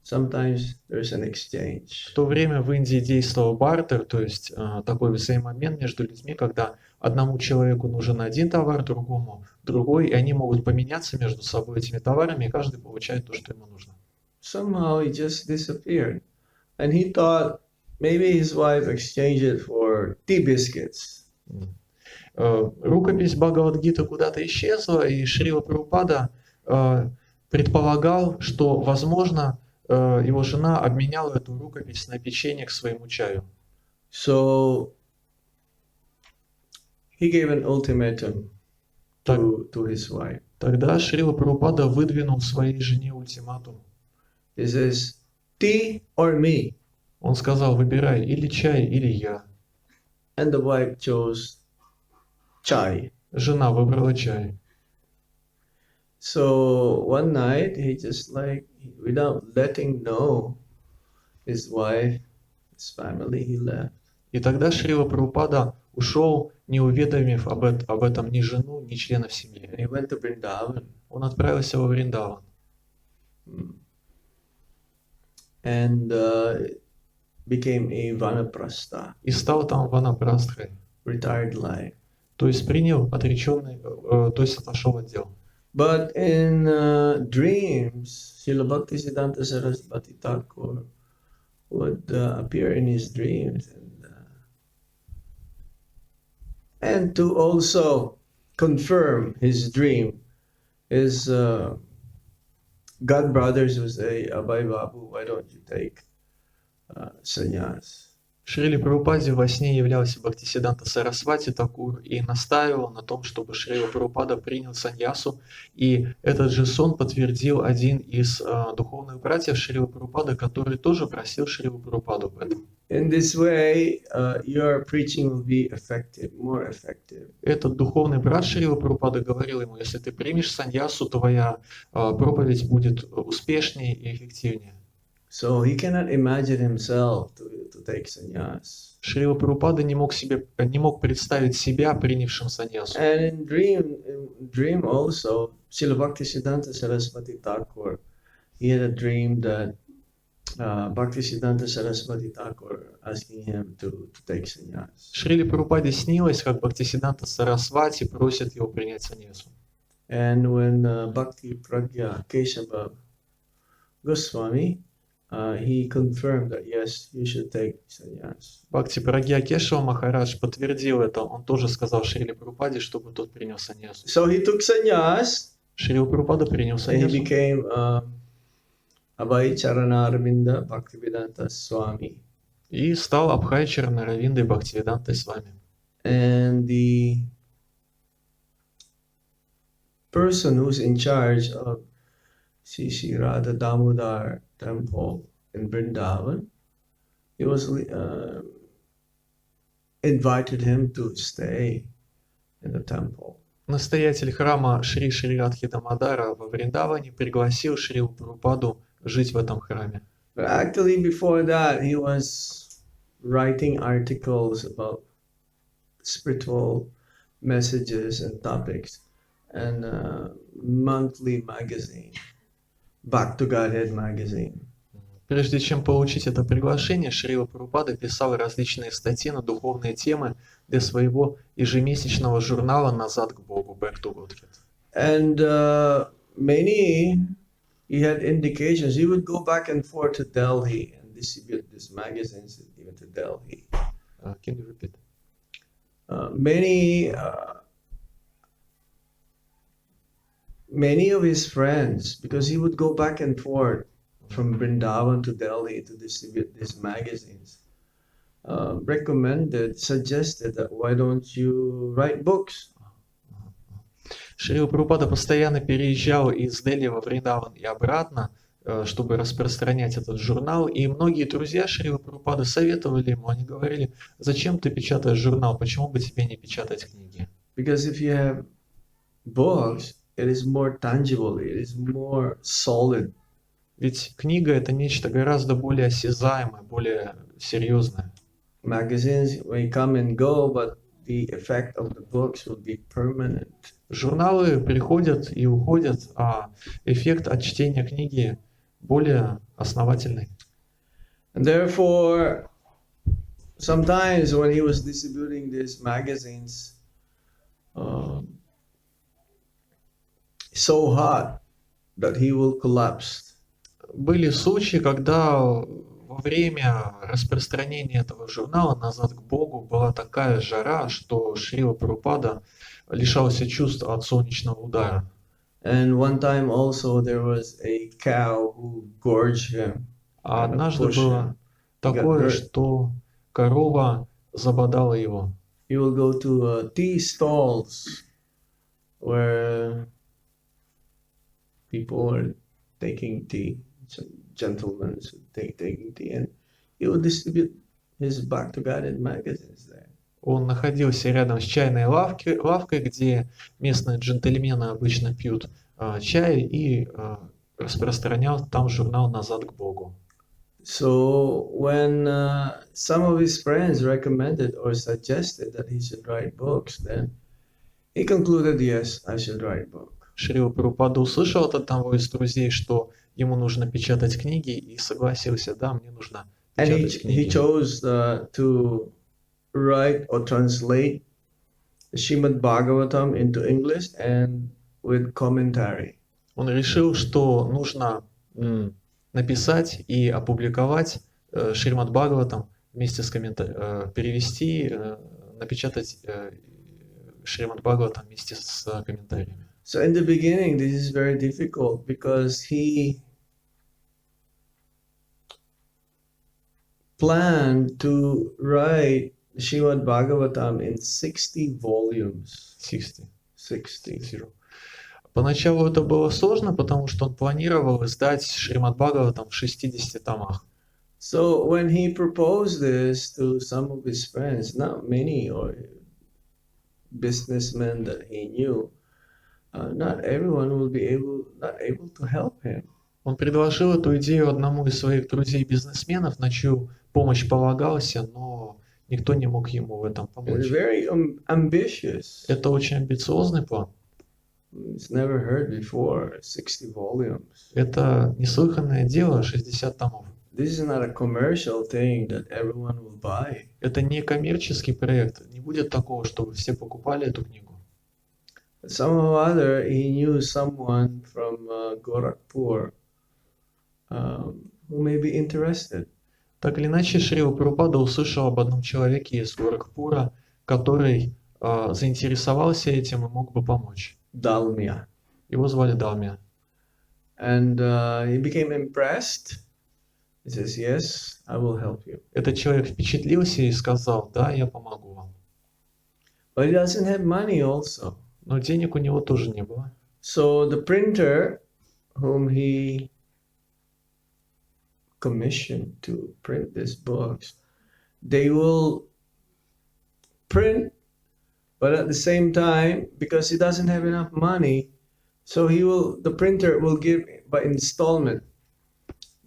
Sometimes there's an exchange.
В то время в Индии действовал бартер, то есть такой взаимообмен между людьми, когда одному человеку нужен один товар, другому другой, и они могут поменяться между собой этими товарами, и каждый получает то, что ему нужно.
Somehow it just disappeared. And he thought maybe his wife exchanged it for tea biscuits.
Рукопись Бхагавад-гиты куда-то исчезла, и Шрила Прабхупада предполагал, что, возможно, его жена обменяла эту рукопись на печенье к своему чаю.
So he gave an ultimatum to his wife.
Тогда Шрила Прабхупада выдвинул своей жене ультиматум.
He says, tea or me?
Он сказал: выбирай, или чай, или я.
And the wife chose chai.
Жена выбрала чай.
So one night he just without letting know his wife, his family, he left.
И тогда Шрила Прабхупада ушел, не уведомив об этом ни жену, ни членов семьи.
And he went to Vrindavan.
Он отправился во Вриндаван.
And became a vanaprastha,
И стал там ванапрастхой.
retired life.
То есть принял отреченный, то есть отошел от дел.
But in dreams, Srila Bhaktisiddhanta Saraswati Thakur would appear in his dreams, and to also confirm his dream, his god brothers would say, Abhay Babu, why don't you take sannyas?
Шриле Прабхупаде во сне являлся Бхактисиддханта Сарасвати Такур и настаивал на том, чтобы Шрила Прабхупада принял саньясу. И этот же сон подтвердил один из духовных братьев Шрилы Прабхупады, который тоже просил Шрилу Прабхупаду об этом.
In this way, your preaching will be effective, more effective.
Этот духовный брат Шрилы Прабхупады говорил ему: если ты примешь саньясу, твоя проповедь будет успешнее и эффективнее.
So he cannot imagine himself to take sannyas.
Шрила Прабхупада не мог представить себя принявшим саньясу.
And in dream also, Srila Bhaktisiddhanta Saraswati Thakur, he had a dream that Bhaktisiddhanta Saraswati Thakur asking him to take sannyas.
Шриле Прабхупаде снилось, как Бхактисиддханта Сарасвати просит его принять саньясу.
And when Bhakti Pragya Keshava Goswami, he confirmed that yes, you should take sannyas.
Бхакти Прагья Кешава Махарадж подтвердил это. Он тоже сказал Шриле Прабхупаде, чтобы тот принял саньясу.
So he took sannyas,
Шрила Прабхупада принял
and he
саньясу.
became Abhay Charanarvinda Bhaktivedanta Swami.
И стал Абхай-Чарана Равиндой Бхактивидантой Свами.
And person who's in charge of Sri Radha Damodar temple in Vrindavan, he was invited him to stay in the temple.
Настоятель храма Шри Радхи Дамодара во Вриндаване пригласил Шрилу Прабхупаду жить в этом храме.
But actually, before that, he was writing articles about spiritual messages and topics, and monthly magazine, Back to Godhead magazine.
Прежде чем получить это приглашение, Шрила Прабхупада писал различные статьи на духовные темы для своего ежемесячного журнала «Назад к Богу» Back to Godhead.
And he had indications. He would go back and forth to Delhi and distribute these magazines even to Delhi.
Can you repeat?
Many of his friends, because he would go back and forth from Vrindavan to Delhi to distribute these magazines, suggested that why don't you write books?
Шрила Прабхупада постоянно переезжал из Дели во Вриндаван и обратно, чтобы распространять этот журнал, и многие друзья Шрила Прабхупады советовали ему, они говорили, зачем ты печатаешь журнал, почему бы тебе не печатать книги?
Because if you have books, it is more tangible, it is more solid.
Ведь книга — это нечто гораздо более осязаемое, более серьезное.
Magazines may come and go, but the effect of the books will be permanent.
Журналы приходят и уходят, а эффект от чтения книги более основательный.
And therefore, sometimes when he was distributing these magazines, so hot that he will collapse.
Были случаи, когда во время распространения этого журнала «Назад к Богу» была такая жара, что Шрила Прабхупада лишался чувств от солнечного удара.
And one time also there was a cow who gorged him.
А однажды
pushed
было
him.
такое,
hurt.
что корова забодала его.
He will go to tea stalls where people are taking tea, gentlemen taking tea, and he will distribute his Back to Godhead magazines there.
Он находился рядом с чайной лавкой, где местные джентльмены обычно пьют чай, и распространял там журнал «Назад к Богу».
So when some of his friends recommended or suggested that he should write books, then he concluded, yes, I should write book.
Шрила Прабхупада услышал от одного из друзей, что ему нужно печатать книги, и согласился, да, мне нужно
And
печатать
he
книги.
chose to write or translate the Srimad Bhagavatam into English and with commentary.
Он решил, что нужно написать и опубликовать Шримад Бхагаватам вместе с перевести, напечатать Шримад Бхагаватам вместе с комментариями.
So in the beginning, this is very difficult because he planned to write Srimad Bhagavatam in 60 volumes.
60.
60.
Поначалу это было сложно, потому что он планировал издать Шримад Бхагаватам в 60 томах.
So when he proposed this to some of his friends, not many or businessmen that he knew, not everyone will be not able to help him.
Он предложил эту идею одному из своих друзей-бизнесменов, на чью помощь полагался, но никто не мог ему в этом
It's
помочь.
very ambitious.
Это очень амбициозный план.
It's never heard before, 60 volumes.
Это неслыханное дело, 60 томов.
This is not a commercial thing that everyone will buy.
Это не коммерческий проект. Не будет такого, чтобы все покупали эту книгу.
But somehow or other, he knew someone from Gorakhpur who may be interested.
Так или иначе, Шрила Прабхупада услышал об одном человеке из Горакхпура, который заинтересовался этим и мог бы помочь.
Dalmia.
Его звали Далмия.
And he became impressed. He says, yes, I will help you.
Этот человек впечатлился и сказал, да, я помогу вам.
But he doesn't have money also.
Но денег у него тоже не было.
So the printer whom he commissioned to print these books, they will print, but at the same time, because he doesn't have enough money, so the printer will give by installment.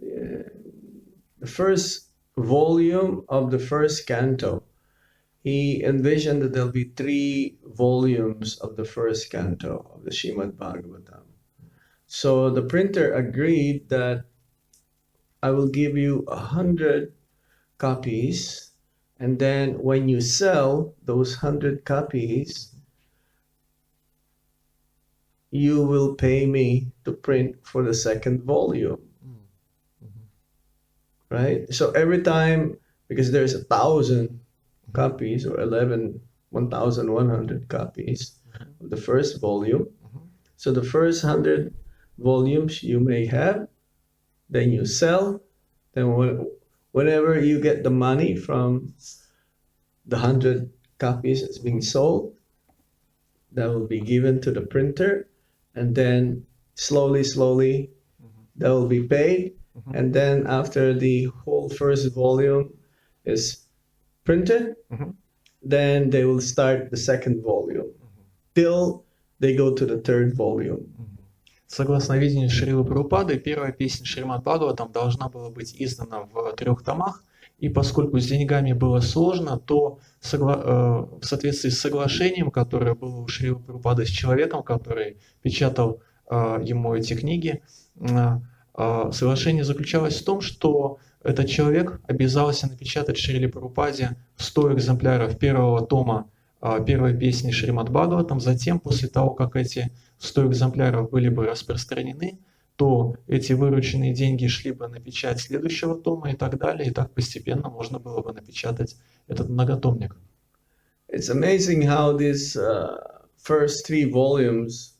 The first volume of the first canto, he envisioned that there'll be 3 volumes of the first canto of the Srimad Bhagavatam. So the printer agreed that I will give you 100 copies, and then when you sell those 100 copies, you will pay me to print for the second volume. Right? So every time, because there's 1,000 copies or 1,100 copies of the first volume. So the first 100 volumes you may have, then you sell, then whenever you get the money from the 100 copies that's being sold, that will be given to the printer, and then slowly that will be paid. And then after the whole first volume is printed, then they will start the second volume till they go to the third volume.
Согласно видению Шрилы Прабхупады, первая песня Шримад Бхагаватам должна была быть издана в 3 томах, и поскольку с деньгами было сложно, то в соответствии с соглашением, которое было у Шрилы Прабхупады с человеком, который печатал ему эти книги, соглашение заключалось в том, что этот человек обязался напечатать Шриле Прабхупаде 100 экземпляров первого тома первой песни Шримад Бхагаватам. Затем, после того, как эти 100 экземпляров были бы распространены, то эти вырученные деньги шли бы на печать следующего тома и так далее. И так постепенно можно было бы напечатать этот многотомник.
It's amazing how these first 3 volumes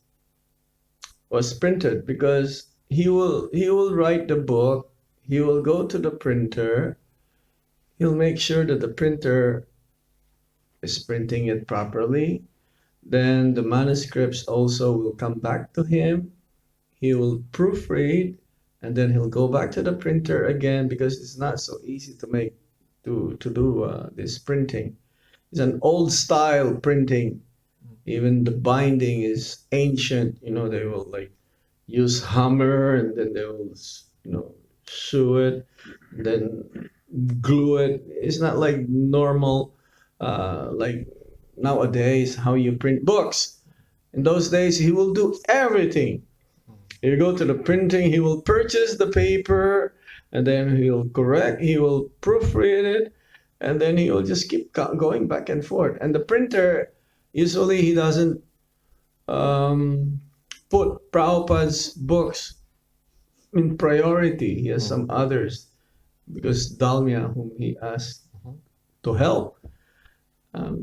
was printed, because he will write the book, he will go to the printer, he'll make sure that the printer is printing it properly. Then the manuscripts also will come back to him. He will proofread, and then he'll go back to the printer again, because it's not so easy to do this printing. It's an old style printing. Even the binding is ancient. They will use hammer, and then they will sew it, then glue it. It's not like normal, like nowadays how you print books. In those days, he will do everything. You go to the printing, he will purchase the paper, and then he'll correct, he will proofread it, and then he will just keep going back and forth. And the printer, usually he doesn't put Prabhupada's books in priority. He has some others, because Dalmia, whom he asked to help,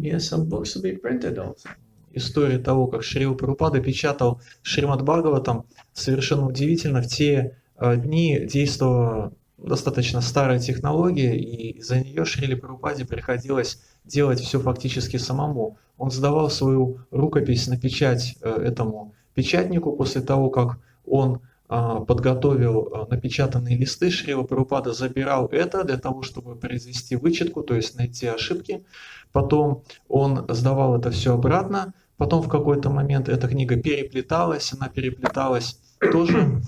he has some books to be printed also.
История того, как Шрила Прабхупада печатал Шримад Бхагаватам, совершенно удивительно. В те дни действовала достаточно старая технология, и из-за нее Шриле Прабхупаде приходилось делать все фактически самому. Он сдавал свою рукопись на печать этому печатнику. После того, как он подготовил напечатанные листы, Шрила Прабхупада забирал это для того, чтобы произвести вычетку, то есть найти ошибки. Потом он сдавал это все обратно. Потом в какой-то момент эта книга переплеталась. Она переплеталась тоже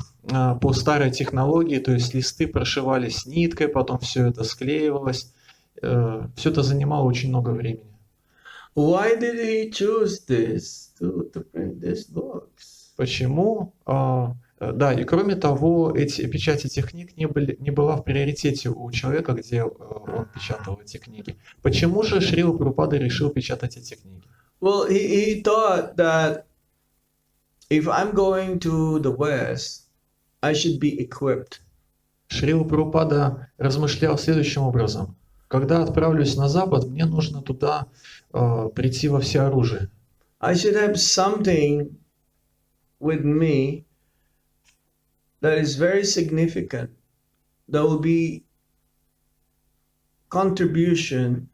по старой технологии, то есть листы прошивались ниткой, потом все это склеивалось. Все это занимало очень много времени.
Why did he choose this to print these books?
Почему? Да, и кроме того, печать этих книг не была в приоритете у человека, где он печатал эти книги. Почему же Шрила Прабхупада решил печатать эти книги?
Well, he thought that if I'm going to the West, I should be equipped.
Шрила Прабхупада размышлял следующим образом. Когда отправлюсь на Запад, мне нужно туда прийти во всеоружии.
I should have something with me that is very significant. There will be contribution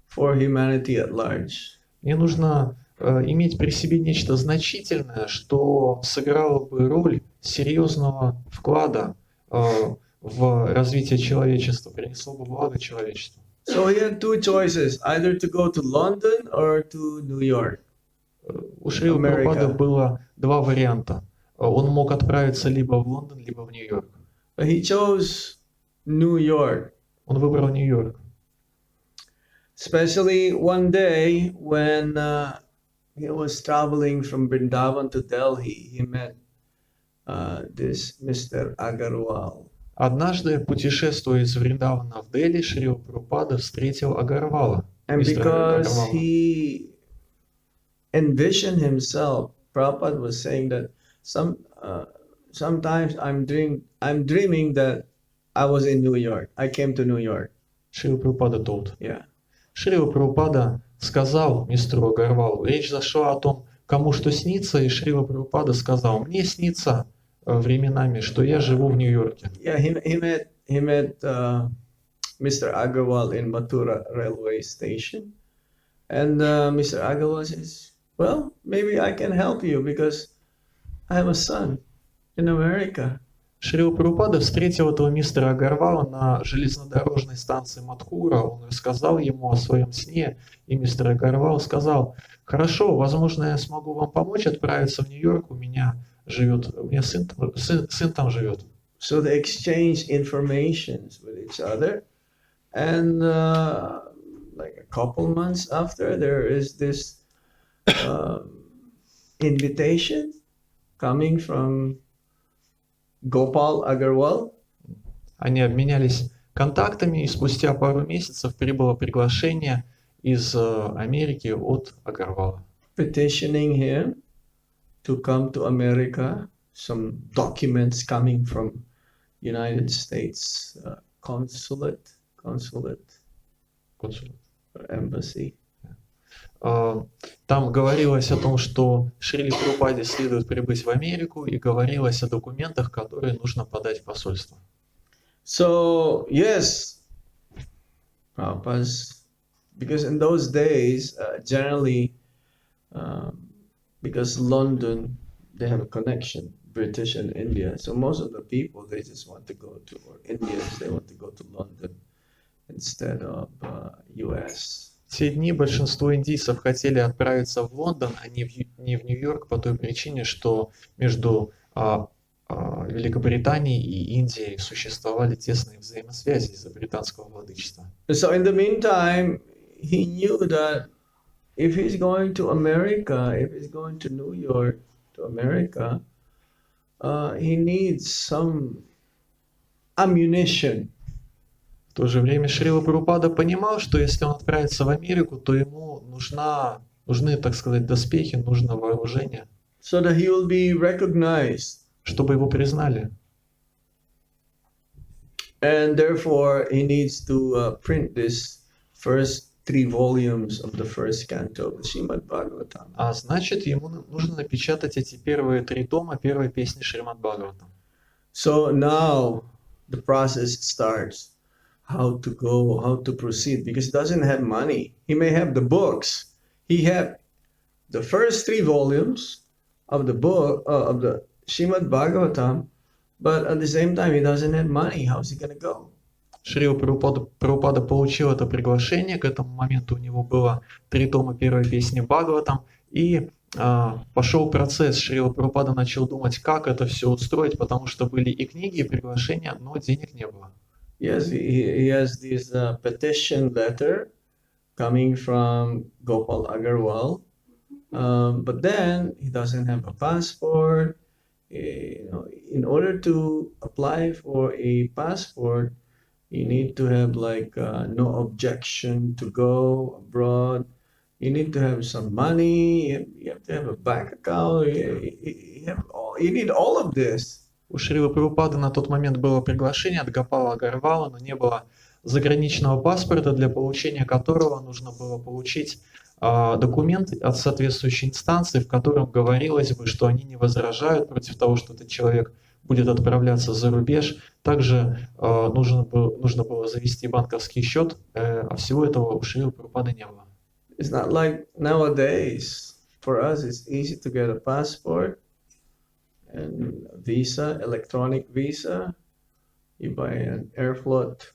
for humanity at large.
Мне нужно иметь при себе нечто значительное, что сыграло бы роль серьезного вклада в развитие человечества, принесло бы благо человечеству.
So he had two choices, either to go to London or to New York.
У Шрилы
Америка.
Прабхупады было два варианта. Он мог отправиться либо в Лондон, либо в Нью-Йорк.
But he chose New York,
Он выбрал Нью-Йорк.
especially one day when he was traveling from Vrindavan to Delhi. He met this Mr. Agarwal.
Однажды, путешествуя из Вриндавана в Дели, Шрила Прабхупада встретил Агарвала.
And
мистера
because
Агарвала.
he envisioned himself, Prabhupada was saying that sometimes I'm dreaming that I was in New York. I came to New York.
Шрила Прабхупада told.
Yeah.
Шрила Прабхупада сказал мистеру Агарвалу, речь зашла о том, кому что снится, и Шрила Прабхупада сказал, мне снится временами, что я живу в Нью-Йорке.
Yeah, he met Mr. Agarwal in Mathura railway station, and Mr. Agarwal says, "Well, maybe I can help you because I have a son in America."
Шрила Прабхупада встретил этого мистера Агарвала на железнодорожной станции Мадхура. Он рассказал ему о своем сне, и мистер Агарвал сказал, хорошо, возможно, я смогу вам помочь отправиться в Нью-Йорк, у меня сын там живет.
So they exchanged informations with each other, and like a couple months after, there is this invitation coming from Gopal Agarwal.
Они обменялись контактами, и спустя пару месяцев прибыло приглашение из Америки от Агарвала.
Petitioning him to come to America, some documents coming from United States consulate, embassy.
Там говорилось о том, что Шриле Прабхупаде следует прибыть в Америку, и говорилось о документах, которые нужно подать в посольство.
So yes, Prabhupada's, because in those days, generally, because London, they have a connection, British and India. So most of the people, they just want to go to, or Indians, they want to go to London instead of US.
В те дни большинство индийцев хотели отправиться в Лондон, а не в Нью-Йорк по той причине, что между Великобританией и Индией существовали тесные взаимосвязи из-за британского владычества.
So in the meantime, he knew that if he's going to America, if he's going to New York, to America, he needs some ammunition.
В то же время Шрила Прабхупада понимал, что если он отправится в Америку, то ему нужны, так сказать, доспехи, нужно вооружение,
So that he will be recognized.
чтобы его признали.
And therefore, he needs to print this first 3 volumes of the first canto of the Srimad Bhagavatam.
А значит, ему нужно напечатать эти первые 3 тома первой песни Шримад Бхагаватам.
So now the process starts. How to go, how to proceed, because he doesn't have money. He may have the books. He have the first 3 volumes of the book of the Srimad Bhagavatam, but at the same time he doesn't have money. How's he gonna go?
Шрила Прабхупада получил это приглашение, к этому моменту у него было 3 тома первой песни Бхагаватам, и пошел процесс. Шрила Прабхупада начал думать, как это все устроить, потому что были и книги, и приглашения, но денег не было.
Yes, he has this petition letter coming from Gopal Agarwal, but then he doesn't have a passport. In order to apply for a passport, you need to have like no objection to go abroad. You need to have some money. You have to have a bank account. You need all of this.
У Шрилы Прабхупады на тот момент было приглашение от Гопала Агарвала, но не было заграничного паспорта, для получения которого нужно было получить документ от соответствующей инстанции, в котором говорилось бы, что они не возражают против того, что этот человек будет отправляться за рубеж. Также нужно было завести банковский счет, а всего этого у Шрилы Прабхупады не было.
It's not like nowadays. for us, it's easy to get a passport and a visa, electronic visa. You buy an airfloat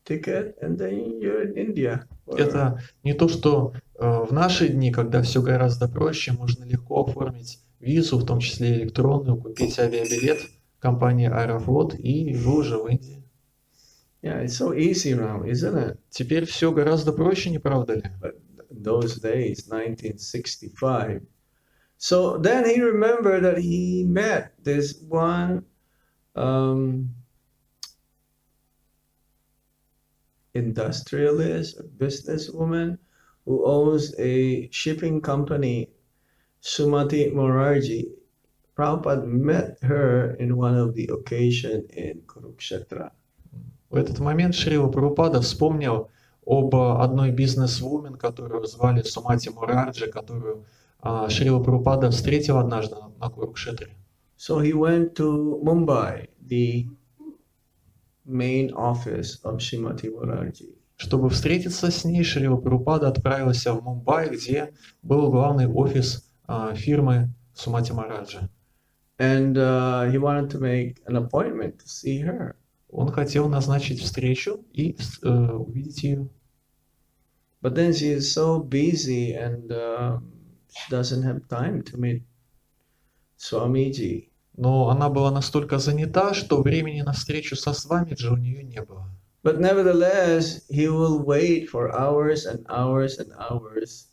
ticket, and then you're in India.
Это не то, что в наши дни, когда все гораздо проще, можно легко оформить визу, в том числе электронную, купить авиабилет компании Аэрофлот, и вы уже в Индии.
Yeah, it's so easy now, isn't it?
Теперь все гораздо проще, не правда ли?
But those days, 1965. So then he remembered that he met this one industrialist, a businesswoman who owns a shipping company, Sumati Morarji. Prabhupada met her in one of the occasion in Kurukshetra.
В этот момент Шрила Прабхупада вспомнил об одной бизнес-вумен, которую звали Сумати Мураджи, которую Шрила Прабхупада встретил однажды на Курукшетре.
So he went to Mumbai, the main office of Srimati Morarji.
Чтобы встретиться с ней, Шрила Прабхупада отправился в Мумбай, где был главный офис фирмы Сумати Мураджи.
And he wanted to make an appointment to see her.
Он хотел назначить встречу и увидеть ее.
But then she is so busy and she doesn't have time to meet Swamiji.
Но она была настолько занята, что времени на встречу со Свамиджи у нее не было.
But nevertheless, he will wait for hours and hours and hours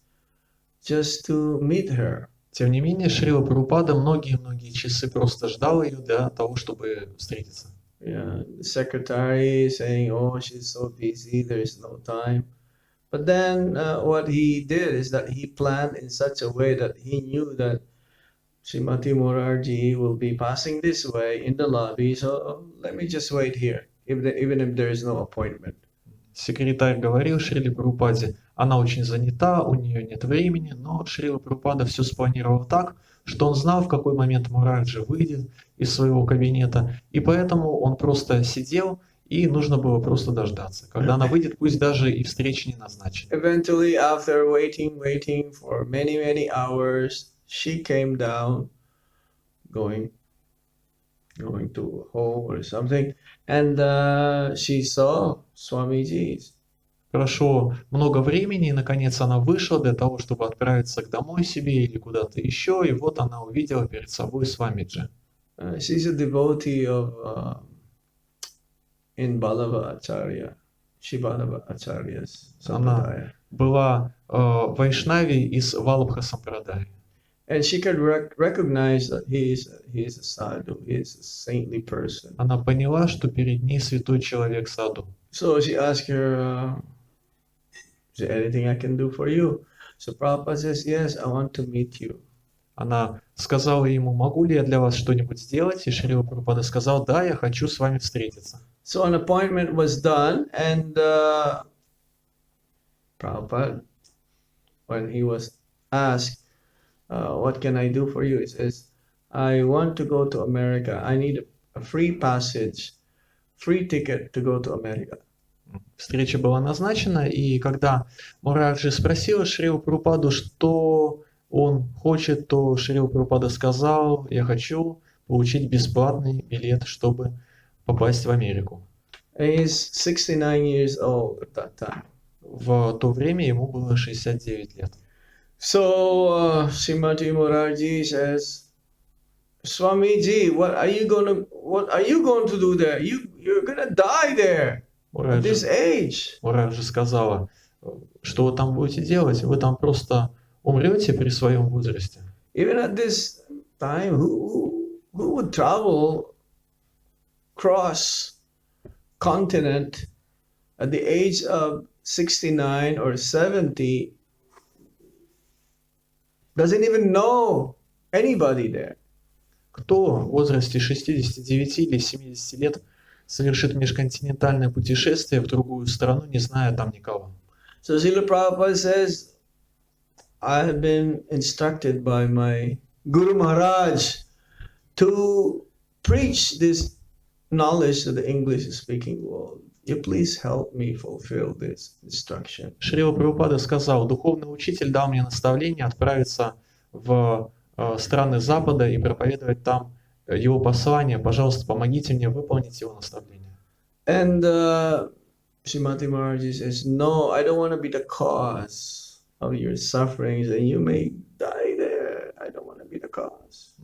just to meet her.
Тем не менее, Шрила Прабхупада многие-многие часы просто ждал ее для того, чтобы встретиться.
Yeah, the secretary saying, "Oh, she's so busy, there is no time." But then what he did is that he planned in such a way that he knew that Srimati Morarji will be passing this way in the lobby, so let me just wait here, even if there is no appointment.
Секретарь говорил Шриле Прабхупаде, она очень занята, у нее нет времени, но Шрила Прабхупада все спланировал так, что он знал, в какой момент Мураджи выйдет из своего кабинета, и поэтому он просто сидел, и нужно было просто дождаться. Когда она выйдет, пусть даже и встреча не назначена.
Eventually, after waiting for many hours, she came down, going to home or something, and she saw Swamiji's.
Прошло много времени, и наконец она вышла для того, чтобы отправиться к домой себе или куда-то еще, и вот она увидела перед собой Свамиджи.
She's a devotee of in Ballava Acharya, Shivadava Acharya's Sampradaya.
Была вайшнави из Валабха Сампрадаи.
And she could recognize that he is a sadhu, he is a saintly person.
Она поняла, что перед ней святой человек саду.
So she asked her, is there anything I can do for you? So Prabhupada says, yes, I want to meet you.
Она сказала ему, могу ли я для вас что-нибудь сделать? И Шрила Прабхупада сказал, да, я хочу с вами встретиться.
So an appointment was done, and Prabhupada, when he was asked, what can I do for you? He says, I want to go to America. I need a free passage, free ticket to go to America.
Встреча была назначена, и когда Мураджи спросил Шрилу Прабхупаду, что он хочет, то Шрила Прабхупада сказал, я хочу получить бесплатный билет, чтобы попасть в Америку.
And he's 69 years old at that time.
В то время ему было 69 лет.
So Srimati Morarji says, Swamiji, what are you going to do there? You're gonna die there at this age.
Мураджи сказала, что вы там будете делать? Вы там просто умрете при своем возрасте.
Even at this time, who would travel cross continent at the age of 69 or 70 doesn't even know anybody there.
Кто в возрасте 69 или 70 лет совершит межконтинентальное путешествие в другую страну, не зная там никого?
So Srila Prabhupada says, I have been instructed by my Guru Maharaj to preach this knowledge to the English-speaking world. you please help me fulfill this instruction.
Шрила Прабхупада сказал: духовный учитель дал мне наставление отправиться в страны Запада и проповедовать там его послание. Пожалуйста, помогите мне выполнить его наставление.
And Srimati Maharaji says, no, I don't want to be the cause of your sufferings and you may die there. I don't want to be the cause.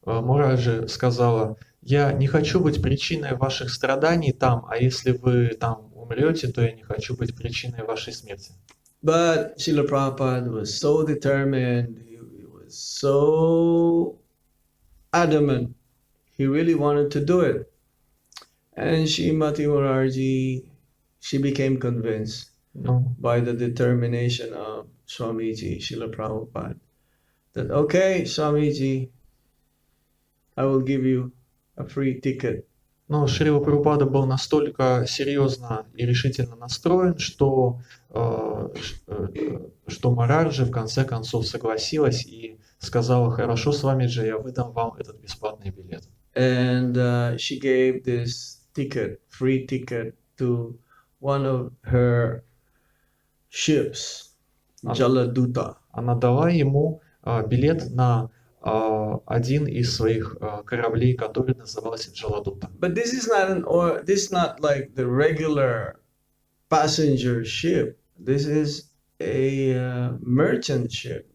Мураджи сказала: я не хочу быть причиной ваших страданий там, а если вы там умрете, то я не хочу быть причиной вашей смерти.
But Srila Prabhupada was so determined, he was so adamant, he really wanted to do it. And Srimati Murarji, she became convinced
Ну,
by the determination of Swamiji, Srila Prabhupada, that okay, Swamiji, I will give you a free ticket.
Но Шрила Прабхупада был настолько серьезно и решительно настроен, что Мараджи в конце концов согласилась и сказала: хорошо, Свамиджи, я выдам вам этот бесплатный билет.
And she gave this ticket, free ticket, to one of her ships, Jaladuta.
Она дала ему билет на один из своих кораблей, который назывался Джаладута.
But this is not like the regular passenger ship. This is a merchant ship,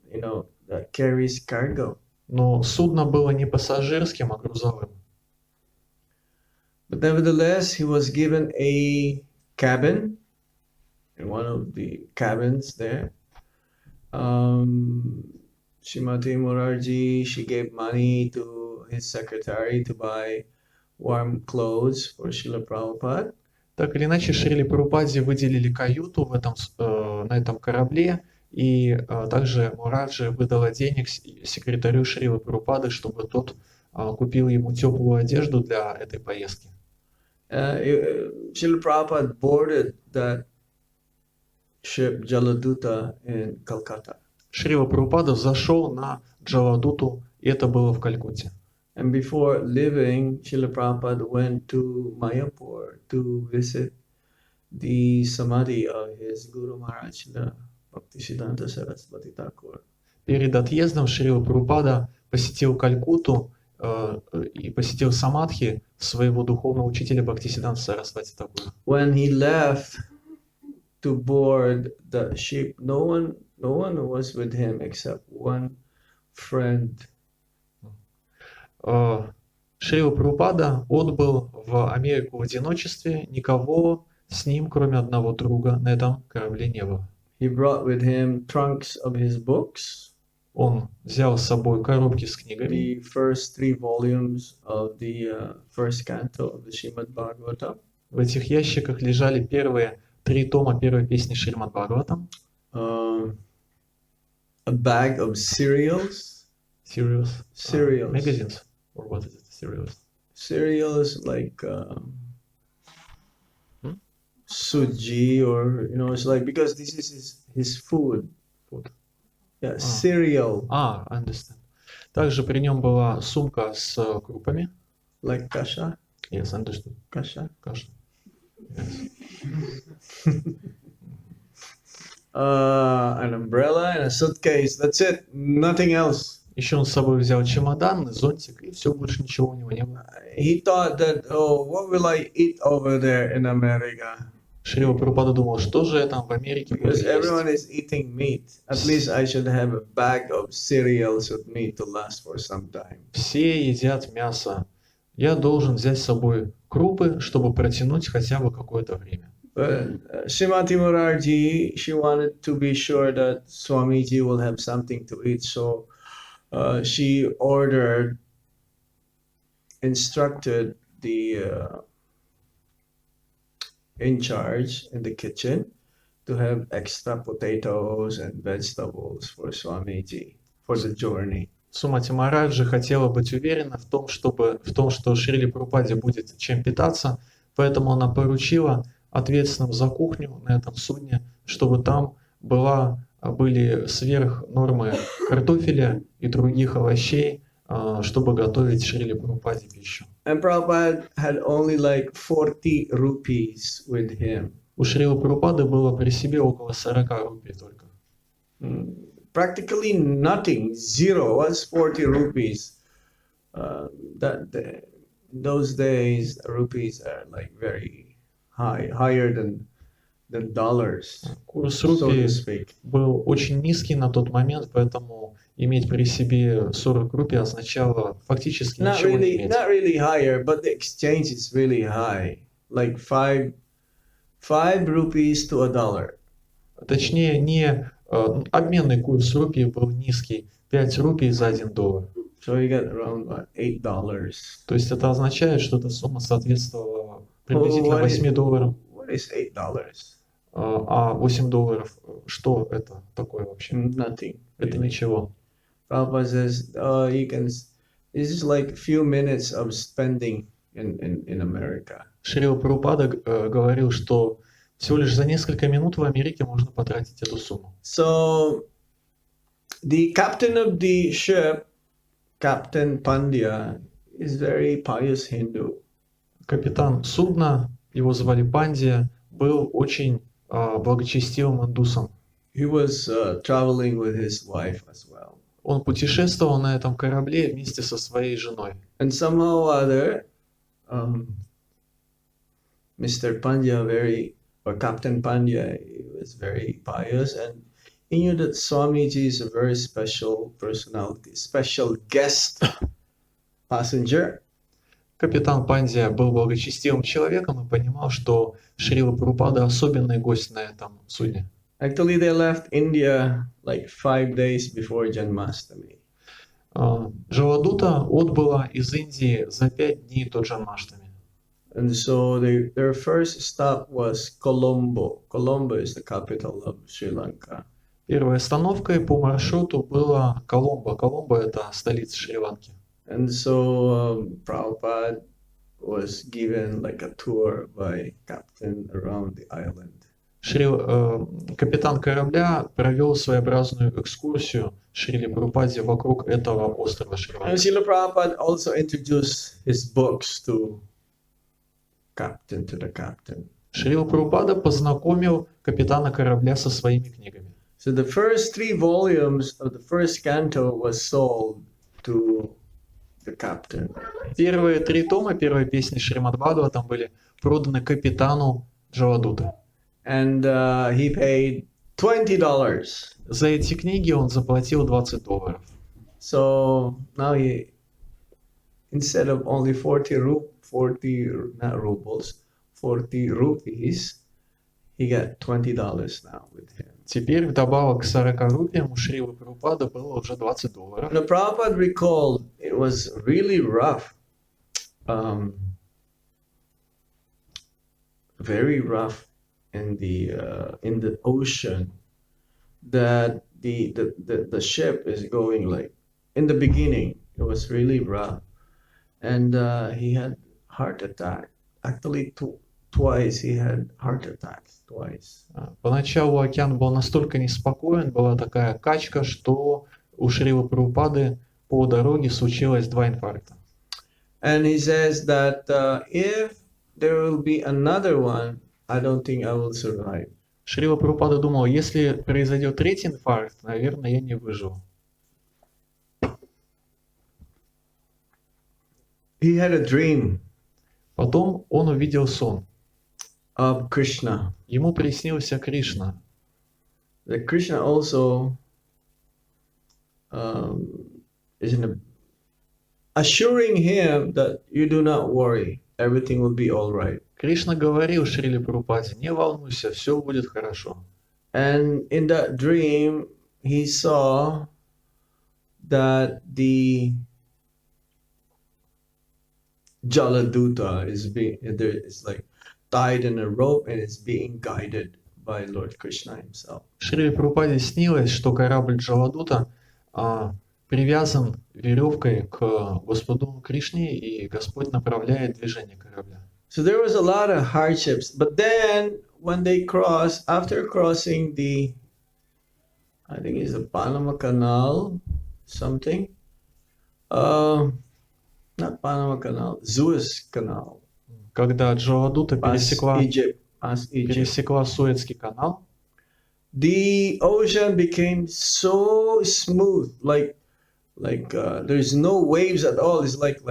that carries cargo.
Но судно было не пассажирским, а грузовым.
But nevertheless, he was given a cabin in one of the cabins there. Srimati Murarji, she gave money to his secretary to buy warm clothes for Srila Prabhupada.
Так или иначе, Шриле Прабхупаде выделили каюту на этом корабле, и также Мураджи выдала денег секретарю Шрилы Прабхупады, чтобы тот купил ему теплую одежду для этой поездки.
Srila Prabhupada boarded that ship Jaladuta in Calcutta.
Шрила Прабхупада зашел на Джаладуту, и это было в Калькутте.
And before leaving, Srila Prabhupada went to Mayapur to visit the samadhi of his Guru Maharaj, Bhaktisiddhanta Saraswati Thakur.
Перед отъездом Шрила Прабхупада посетил Калькутту и посетил самадхи своего духовного учителя Бхактисиддханта Сарасвати Такура.
When he left to board the ship, no one was with him except one friend.
Шрила Прабхупада отбыл в Америку в одиночестве, никого с ним, кроме одного друга, на этом корабле не было.
He brought with him trunks of his books,
Он взял с собой коробки с книгами,
the first 3 volumes of the first canto of the Srimad Bhagavatam,
в этих ящиках лежали первые 3 тома первой песни Шримад Бхагаватам,
a bag of cereals,
magazines, or what is it,
cereals like suji, or it's like, because this is his food. Yeah, cereal,
I understand. Также при нем была сумка с крупами.
like kasha,
Yes, understood.
kasha.
Каша. Yes.
An umbrella and a suitcase. That's it. Nothing else.
Еще он с собой взял чемодан, зонтик, и все, больше ничего у него не было.
He thought that, what will I eat over there in America?
Шрила Прабхупада думал, что же я там в Америке буду
Because everyone
есть.
is eating meat. At least I should have a bag of cereals with me to last for some time.
Все едят мясо. Я должен взять с собой крупы, чтобы протянуть хотя бы какое-то время.
But Srimati Murarji, she wanted to be sure that Swamiji will have something to eat. So she instructed the in charge in the kitchen to have extra potatoes and vegetables for Swamiji for the journey.
Сумати Мараджи хотела быть уверена в том, что Шриле Прабхупаде будет чем питаться, поэтому она поручила ответственным за кухню на этом судне, чтобы там были сверх нормы картофеля и других овощей чтобы готовить Шриле Прабхупаде пищу.
And Prabhupada had only like 40 rupees with him.
У Шрилы Прабхупады было при себе около 40 рупий только.
Practically nothing, zero. What's 40 rupees? In those days, rupees are like very high, higher than dollars,
Курс
so to
рупий
speak.
был очень низкий на тот момент, поэтому иметь при себе 40 рупий означало фактически
Not
ничего не
really,
иметь.
not really higher, but the exchange is really high, like five rupees to a dollar.
Точнее, не обменный курс рупий был низкий, 5 рупий за $1.
So you get around what, $8.
То есть это означает, что эта сумма соответствовала приблизительно
what is-
$8.
What is $8?
А $8, что это такое вообще?
Nothing.
Это ничего.
Prabhupada says, this is like a few minutes of spending in America.
Шрила Прабхупада говорил, что всего лишь за несколько минут в Америке можно потратить эту сумму.
So the captain of the ship, Captain Pandya, is very pious Hindu.
Капитан судна, его звали Пандия, был очень благочестивым индусом.
He was traveling with his wife as well.
Он путешествовал на этом корабле вместе со своей женой.
And somehow or other, Mr. Pandya or Captain Pandya, he was very pious, and he knew that Swamiji is a very special personality, special guest passenger.
Капитан Пандия был благочестивым человеком и понимал, что Шрила Прабхупада особенный гость на этом судне.
Actually, they left India like 5 days before Janmashtami.
Джавадута отбыла из Индии за 5 дней до Джанмаштами.
And so their first stop was Colombo. Colombo is the capital of Sri Lanka.
Первой остановкой по маршруту была Коломбо. Коломбо – это столица Шри-Ланки.
And so Prabhupada was given like a tour by captain around the island.
Капитан корабля провел своеобразную экскурсию Шриле Прабхупаде вокруг этого острова
And
Шри-Ланки.
Srila Prabhupada also introduced his books to the captain.
Шрила Прабхупада познакомил капитана корабля со своими книгами.
So the first 3 volumes of the first canto was sold to the captain.
Первые 3 тома первой песни Шримад Бхагаватам были проданы капитану Джавадуты.
And he paid $20.
За эти книги он заплатил $20.
So now he, instead of only 40 rupees, he got $20 now with him.
Теперь вдобавок к 40 рупиям у Шрилы Прабхупады было уже $20.
The Prabhupada recalled it was really rough, very rough in the ocean, that the ship is going like, in the beginning it was really rough, and he had heart attack. Actually, twice he had heart attacks twice.
Поначалу океан был настолько неспокоен, была такая качка, что у Шрилы Прабхупады по дороге случилось 2 инфаркта.
And he says that if there will be another one, I don't think I will survive.
Шрила Прабхупада думал, если произойдет 3-й инфаркт, наверное, я не выживу.
He had a dream
Потом он увидел сон.
of Krishna.
Ему приснился Кришна.
That Krishna also is assuring him that you do not worry, everything will be all right.
Кришна говорил Шриле Прабхупаде, не волнуйся, все будет хорошо.
And in that dream, he saw that the Jaladuta is like tied in a rope and is being guided by Lord Krishna himself.
Шриле Прабхупаде снилось, что корабль Джаладута привязан веревкой к Господу Кришне, и Господь направляет движение корабля.
So there was a lot of hardships, but then when they after crossing I think it's the Panama Canal, something, Not Panama Canal, Suez Canal,
Когда Джоадута
past Egypt.
пересекла Суэцкий канал,
The ocean became so smooth, like there's no waves at all. It's like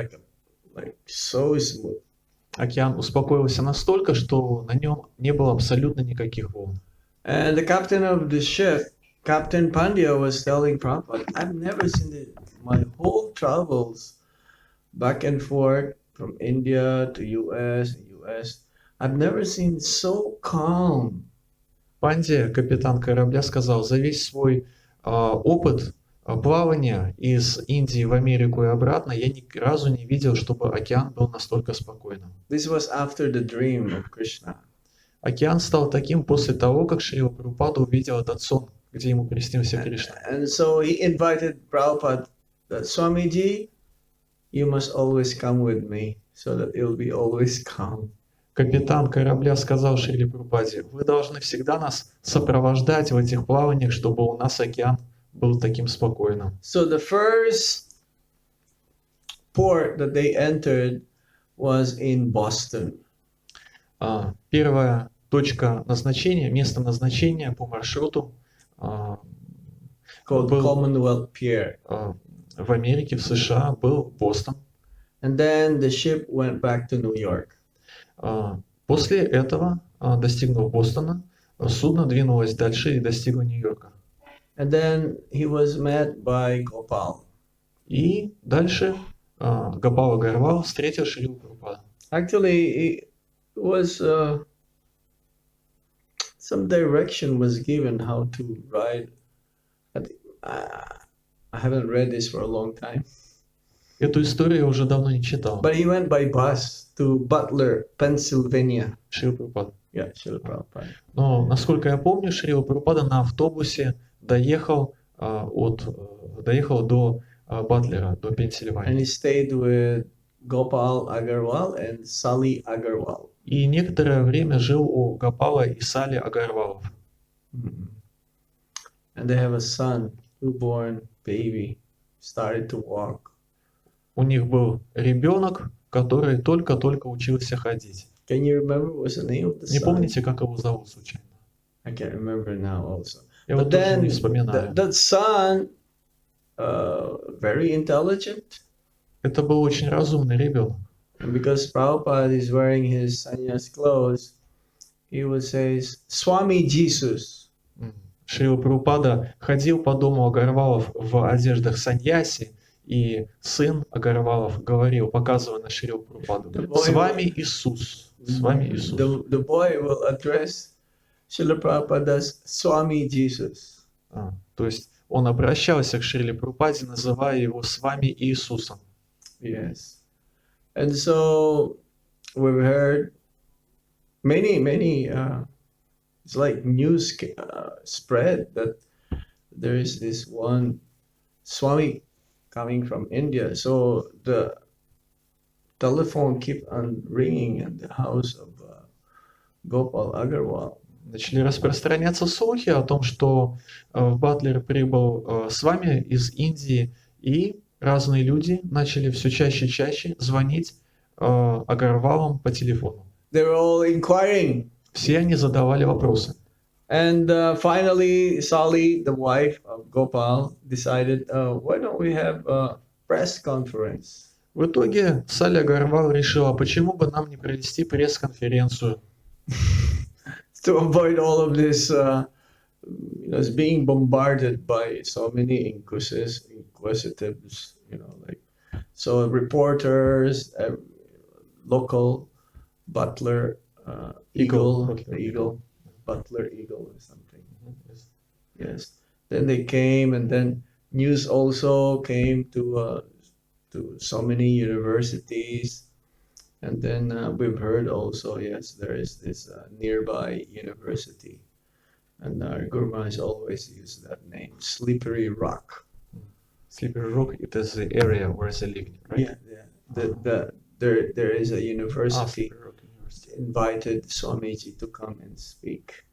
so smooth.
океан успокоился настолько, что на нем не было абсолютно никаких волн.
And the captain of the ship, Captain Pandya, was telling Prabhupada, I've never seen it. My whole travels back and forth from India to US, I've never seen so calm.
Пандия, капитан корабля, сказал, за весь свой опыт плавания из Индии в Америку и обратно я ни разу не видел, чтобы океан был настолько спокойным.
This was after the dream of Krishna.
Океан стал таким после того, как Шрила Прабхупада увидел этот сон, где ему приснился Кришна.
And so he invited Prabhupada that Swamiji, you must always come with me so that it'll be always calm.
Капитан корабля сказал Шриле Прабхупаде, вы должны всегда нас сопровождать в этих плаваниях, чтобы у нас океан был таким спокойным.
So the first port that they entered was in Boston.
Первая точка назначения, место назначения по маршруту
Called
был
Commonwealth Pier.
В Америке, в США, был Бостон.
And then the ship went back to New York.
После этого, достигнув Бостона, судно двинулось дальше и достигло Нью-Йорка.
And then he was met by Gopal.
И дальше Гопала Гарвал встретил Шрилу Прабхупаду.
Actually, it was some direction was given how to ride. I haven't read this for a long time.
Эту историю я уже давно не читал.
But he went by bus to Butler, Pennsylvania.
Шрила Прабхупада.
Yeah, Srila Prabhupada.
Но, насколько я помню, Шрила Прабхупада на автобусе доехал до Батлера, до
And
Пенсильвании.
he stayed with Gopal Agarwal and Sally Agarwal.
И некоторое время жил у Гопала и Сали Агарвалов.
And they have a son, newborn baby, started to walk.
У них был ребенок, который только-только учился ходить.
Can you remember what's the name of the
Не
son?
помните, как его зовут случайно?
I can't remember now also.
Я
But
вот тоже
then
не вспоминаю.
that son, very intelligent.
Это был очень разумный ребенок.
And because Prabhupada is wearing his sannyas clothes, he would say, Swami Jesus.
Шрила Прабхупада ходил по дому Агарвалов в одеждах саньяси, и сын Агарвалов говорил, показывая на Шрилу Прабхупаду, «С вами Иисус, с вами Иисус».
The boy will address Srila Prabhupada as Swami Jesus.
То есть он обращался к Шриле Прабхупаде, называя его «с вами Иисусом».
Yes. And so we've heard many, it's like news spread that there is this one Swami coming from India. So the telephone keep on ringing at the house of Gopal Agarwal.
Начали распространяться слухи о том, что в Батлер прибыл с вами из Индии, и разные люди начали все чаще и чаще звонить Агарвалам по телефону.
They were all inquiring.
Все они задавали вопросы.
And finally, Sally, the wife of Gopal, decided, why don't we have a press conference?
В итоге Салли Агарвал решила, почему бы нам не провести пресс-конференцию,
To avoid all of this, being bombarded by so many inquisitives, so reporters, local Butler Eagle, Butler Eagle or something. Yes. Then they came, and then news also came to so many universities. And then we've heard also, yes, there is this nearby university. And our Guru Maharaj always used that name, Slippery Rock.
Slippery Rock, it is the area where they live, right?
Yeah. There is a university
Slippery Rock University.
invited Swamiji to come and speak.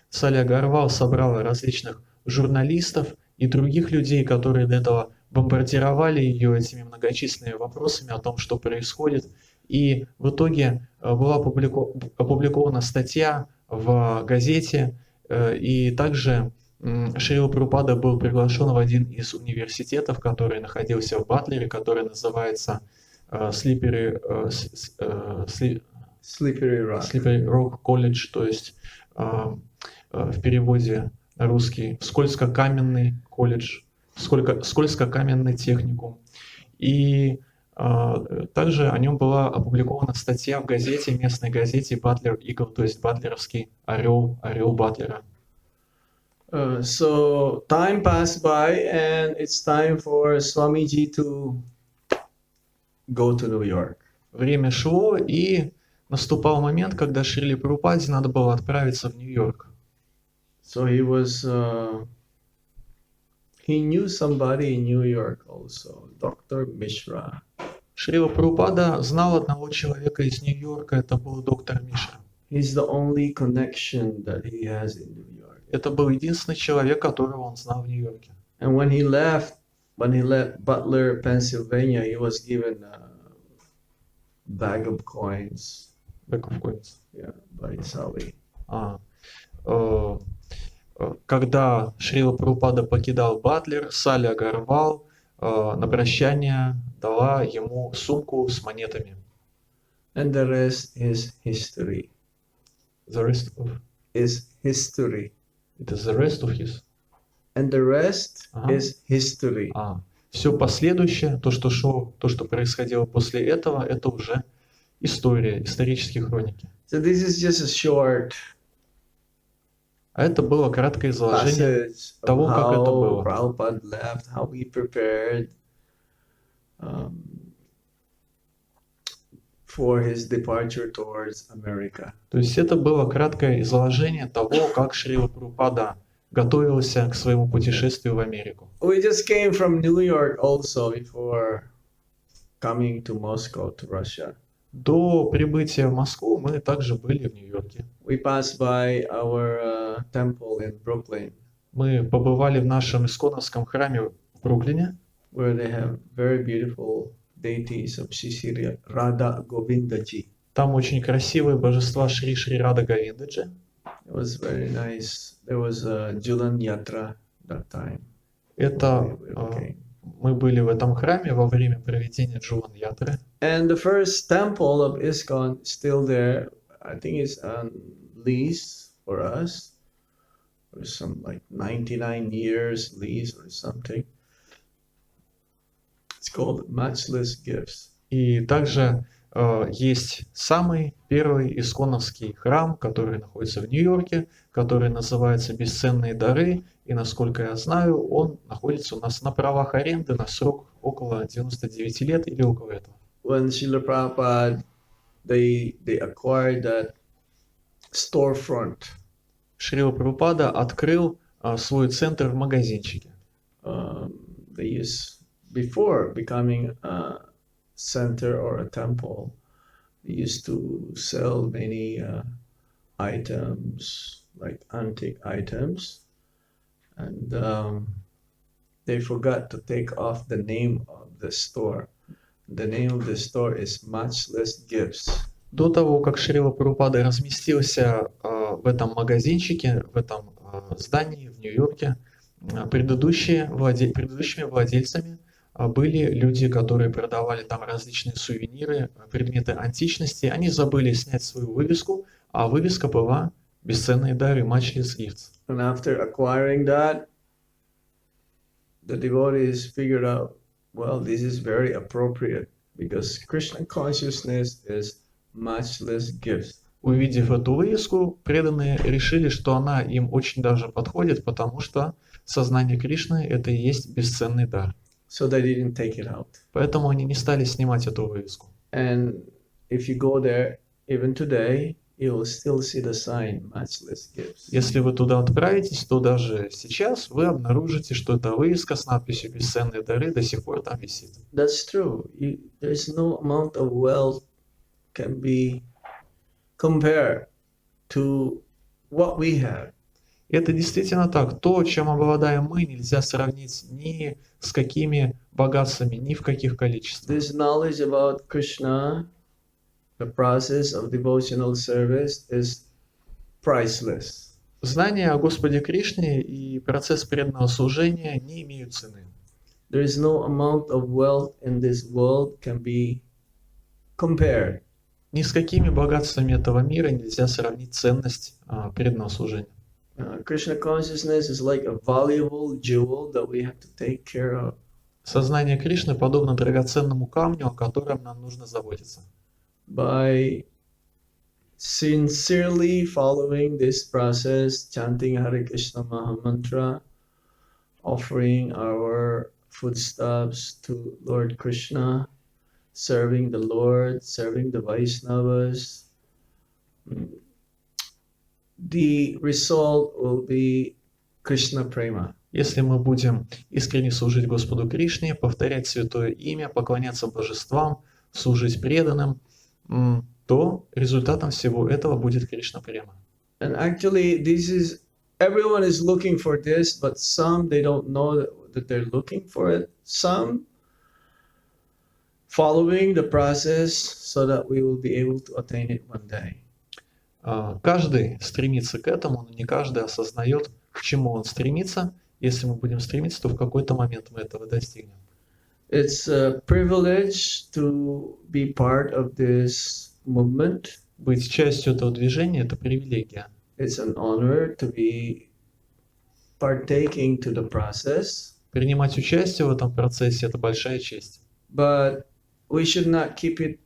Салли Агарвал собрала различных журналистов и других людей, которые до этого бомбардировали ее этими многочисленными вопросами о том, что происходит. И в итоге была опубликована статья в газете, и также Шрила Прабхупада был приглашен в один из университетов, который находился в Батлере, который называется Slippery
Slippery Rock.
Rock College, то есть в переводе на русский скользкокаменный колледж, скользкокаменный техникум. И также о нем была опубликована статья в газете, местной газете Butler Eagle, то есть батлеровский орел Батлера.
So time passed by, and it's time for Swamiji to go to New York.
Время шло, и наступал момент, когда Шриле Прабхупаде надо было отправиться в Нью-Йорк.
So he knew somebody in New York also, Dr. Mishra.
Шрила Прабхупада знал одного человека из Нью-Йорка, это был доктор Мишра.
He's the only connection that he has in New York.
Это был единственный человек, которого он знал в Нью-Йорке.
And when he left Butler, Pennsylvania, he was given a bag of coins,
Back of coins.
yeah, by Swami.
Когда Шрила Прабхупада покидал Батлер, Салли Агарвал на прощание дала ему сумку с монетами.
And the rest is history.
The rest of
Is history.
it is the rest of his.
And the rest
Ага.
is history.
Все последующее, то, что шло, то, что происходило после этого, это уже история, исторические хроники.
So this is just a short
А это было краткое изложение
passage of
того, как это
how
было.
Prabhupada left, how he prepared for his departure towards America.
То есть это было краткое изложение того, как Шрила Прабхупада готовился к своему путешествию в Америку.
We just came from New York also before coming to Moscow, to Russia.
До прибытия в Москву мы также были в Нью-Йорке.
We passed by our temple in Brooklyn,
Мы побывали в нашем исконовском храме в Бруклине,
where they have very beautiful deities of Sri Radha Govindaji.
там очень красивые божества Шри Рада Говиндаджи.
It was very nice. There was a Julan Yatra that time.
Это
Okay.
мы были в этом храме во время проведения Джулан-ятры.
And the first temple of ISKCON is still there. I think it's on lease for us. For some like 99 years lease or something. It's called Matchless Gifts.
И также есть самый первый исконовский храм, который находится в Нью-Йорке, который называется «Бесценные дары». И, насколько я знаю, он находится у нас на правах аренды на срок около 99 лет или около этого.
When Srila Prabhupada, they acquired that storefront.
Шрила Прабхупада открыл свой центр в магазинчике.
They used, before becoming a center or a temple, they used to sell many items, like antique items, and they forgot to take off the name of the store. The name of the store is Matchless Gifts.
До того, как Шрила Прабхупада разместился в этом магазинчике, в этом здании в Нью-Йорке, предыдущими владельцами были люди, которые продавали там различные сувениры, предметы античности. Они забыли снять свою вывеску, а вывеска была «Бесценные дары», «Matchless Gifts».
And after acquiring that, the devotees figured out, well, this is very appropriate because Krishna consciousness is matchless gifts.
Увидев эту вывеску, преданные решили, что она им очень даже подходит, потому что сознание Кришны — это и есть бесценный дар.
So they didn't take it out.
Поэтому они не стали снимать эту вывеску.
And if you go there, even today, you will still see the sign matchless gifts.
Если вы туда отправитесь, то даже сейчас вы обнаружите, что эта вывеска с надписью «Бесценные дары» до сих пор там висит.
That's true. There's no amount of wealth can be compared to what we have.
И это действительно так. То, чем обладаем мы, нельзя сравнить ни с какими богатствами ни в каких количествах.
This knowledge about Krishna, the process of devotional service, is priceless.
Знания о Господе Кришне и процесс преданного служения не имеют цены.
There is no amount of wealth in this world can be compared.
Ни с какими богатствами этого мира нельзя сравнить ценность преданного служения.
Krishna consciousness is like a valuable jewel that we have to take care of.
Сознание Кришны подобно драгоценному камню, о котором нам нужно заботиться.
By sincerely following this process, chanting Hare Krishna Maha Mantra, offering our foodstuffs to Lord Krishna, serving the Lord, serving the Vaishnavas, the result will be Krishna Prema.
Если мы будем искренне служить Господу Кришне, повторять святое имя, поклоняться божествам, служить преданным, то результатом всего этого будет Кришна Према.
And actually, everyone is looking for this, but some they don't know that they're looking for it. Some following the process so that we will be able to attain it one day.
Каждый стремится к этому, но не каждый осознает, к чему он стремится. Если мы будем стремиться, то в какой-то момент мы этого достигнем.
It's a privilege to be part of this movement.
Быть частью этого движения – это привилегия.
It's an honor to be partaking to the process.
Принимать участие в этом процессе – это большая честь.
But we should not keep it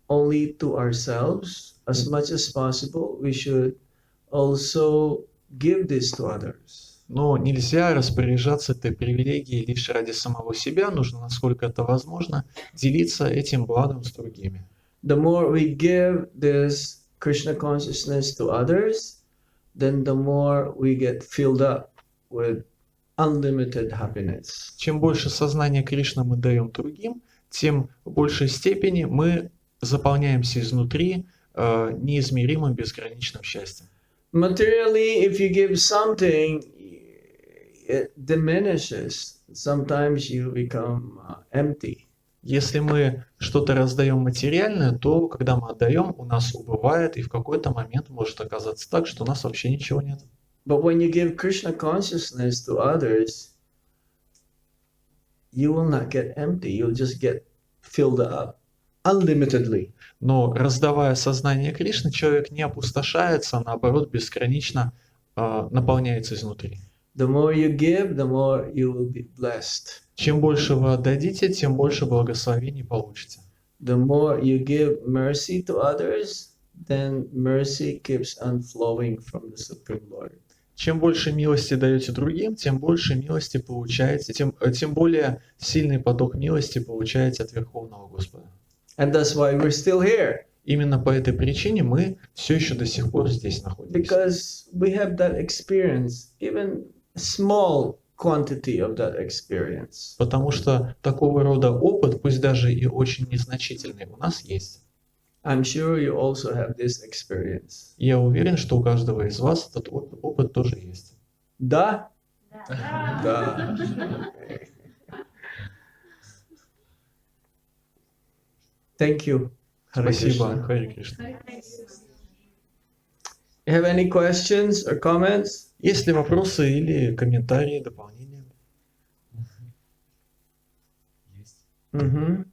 only to ourselves. As much as possible, we should also give this to others.
Но нельзя распоряжаться этой привилегией лишь ради самого себя. Нужно, насколько это возможно, делиться этим благом с другими.
The more we give this Krishna consciousness to others, then the more we get filled up with unlimited happiness.
Чем больше сознания Кришны мы даем другим, тем в большей степени мы заполняемся изнутри неизмеримым безграничным счастьем.
Materially, if you give something, it diminishes. Sometimes you become empty.
Если мы что-то раздаем материальное, то когда мы отдаем, у нас убывает, и в какой-то момент может оказаться так, что у нас вообще ничего нет.
But when you give Krishna consciousness to others, you will not get empty. You'll just get filled up unlimitedly.
Но раздавая сознание Кришны, человек не опустошается, а наоборот бесконечно наполняется изнутри.
The more you give, the more you will be blessed.
Чем больше вы отдадите, тем больше благословений получите.
The more you give mercy to others, then mercy keeps on flowing from the Supreme Lord.
Чем больше милости даете другим, тем больше милости получаете, тем более сильный поток милости получаете от Верховного Господа.
And that's why we're still here.
Именно по этой причине мы все еще до сих пор здесь находимся.
Because we have that experience, even a small quantity of that experience.
Потому что такого рода опыт, пусть даже и очень незначительный, у нас есть.
I'm sure you also have this experience.
Я уверен, что у каждого из вас этот опыт тоже есть.
Да? Да. Thank you. Hare
Спасибо,
Krishna.
Харе Кришна.
You have any questions or comments?
Есть ли вопросы или комментарии, дополнения?
Есть.
Mm-hmm.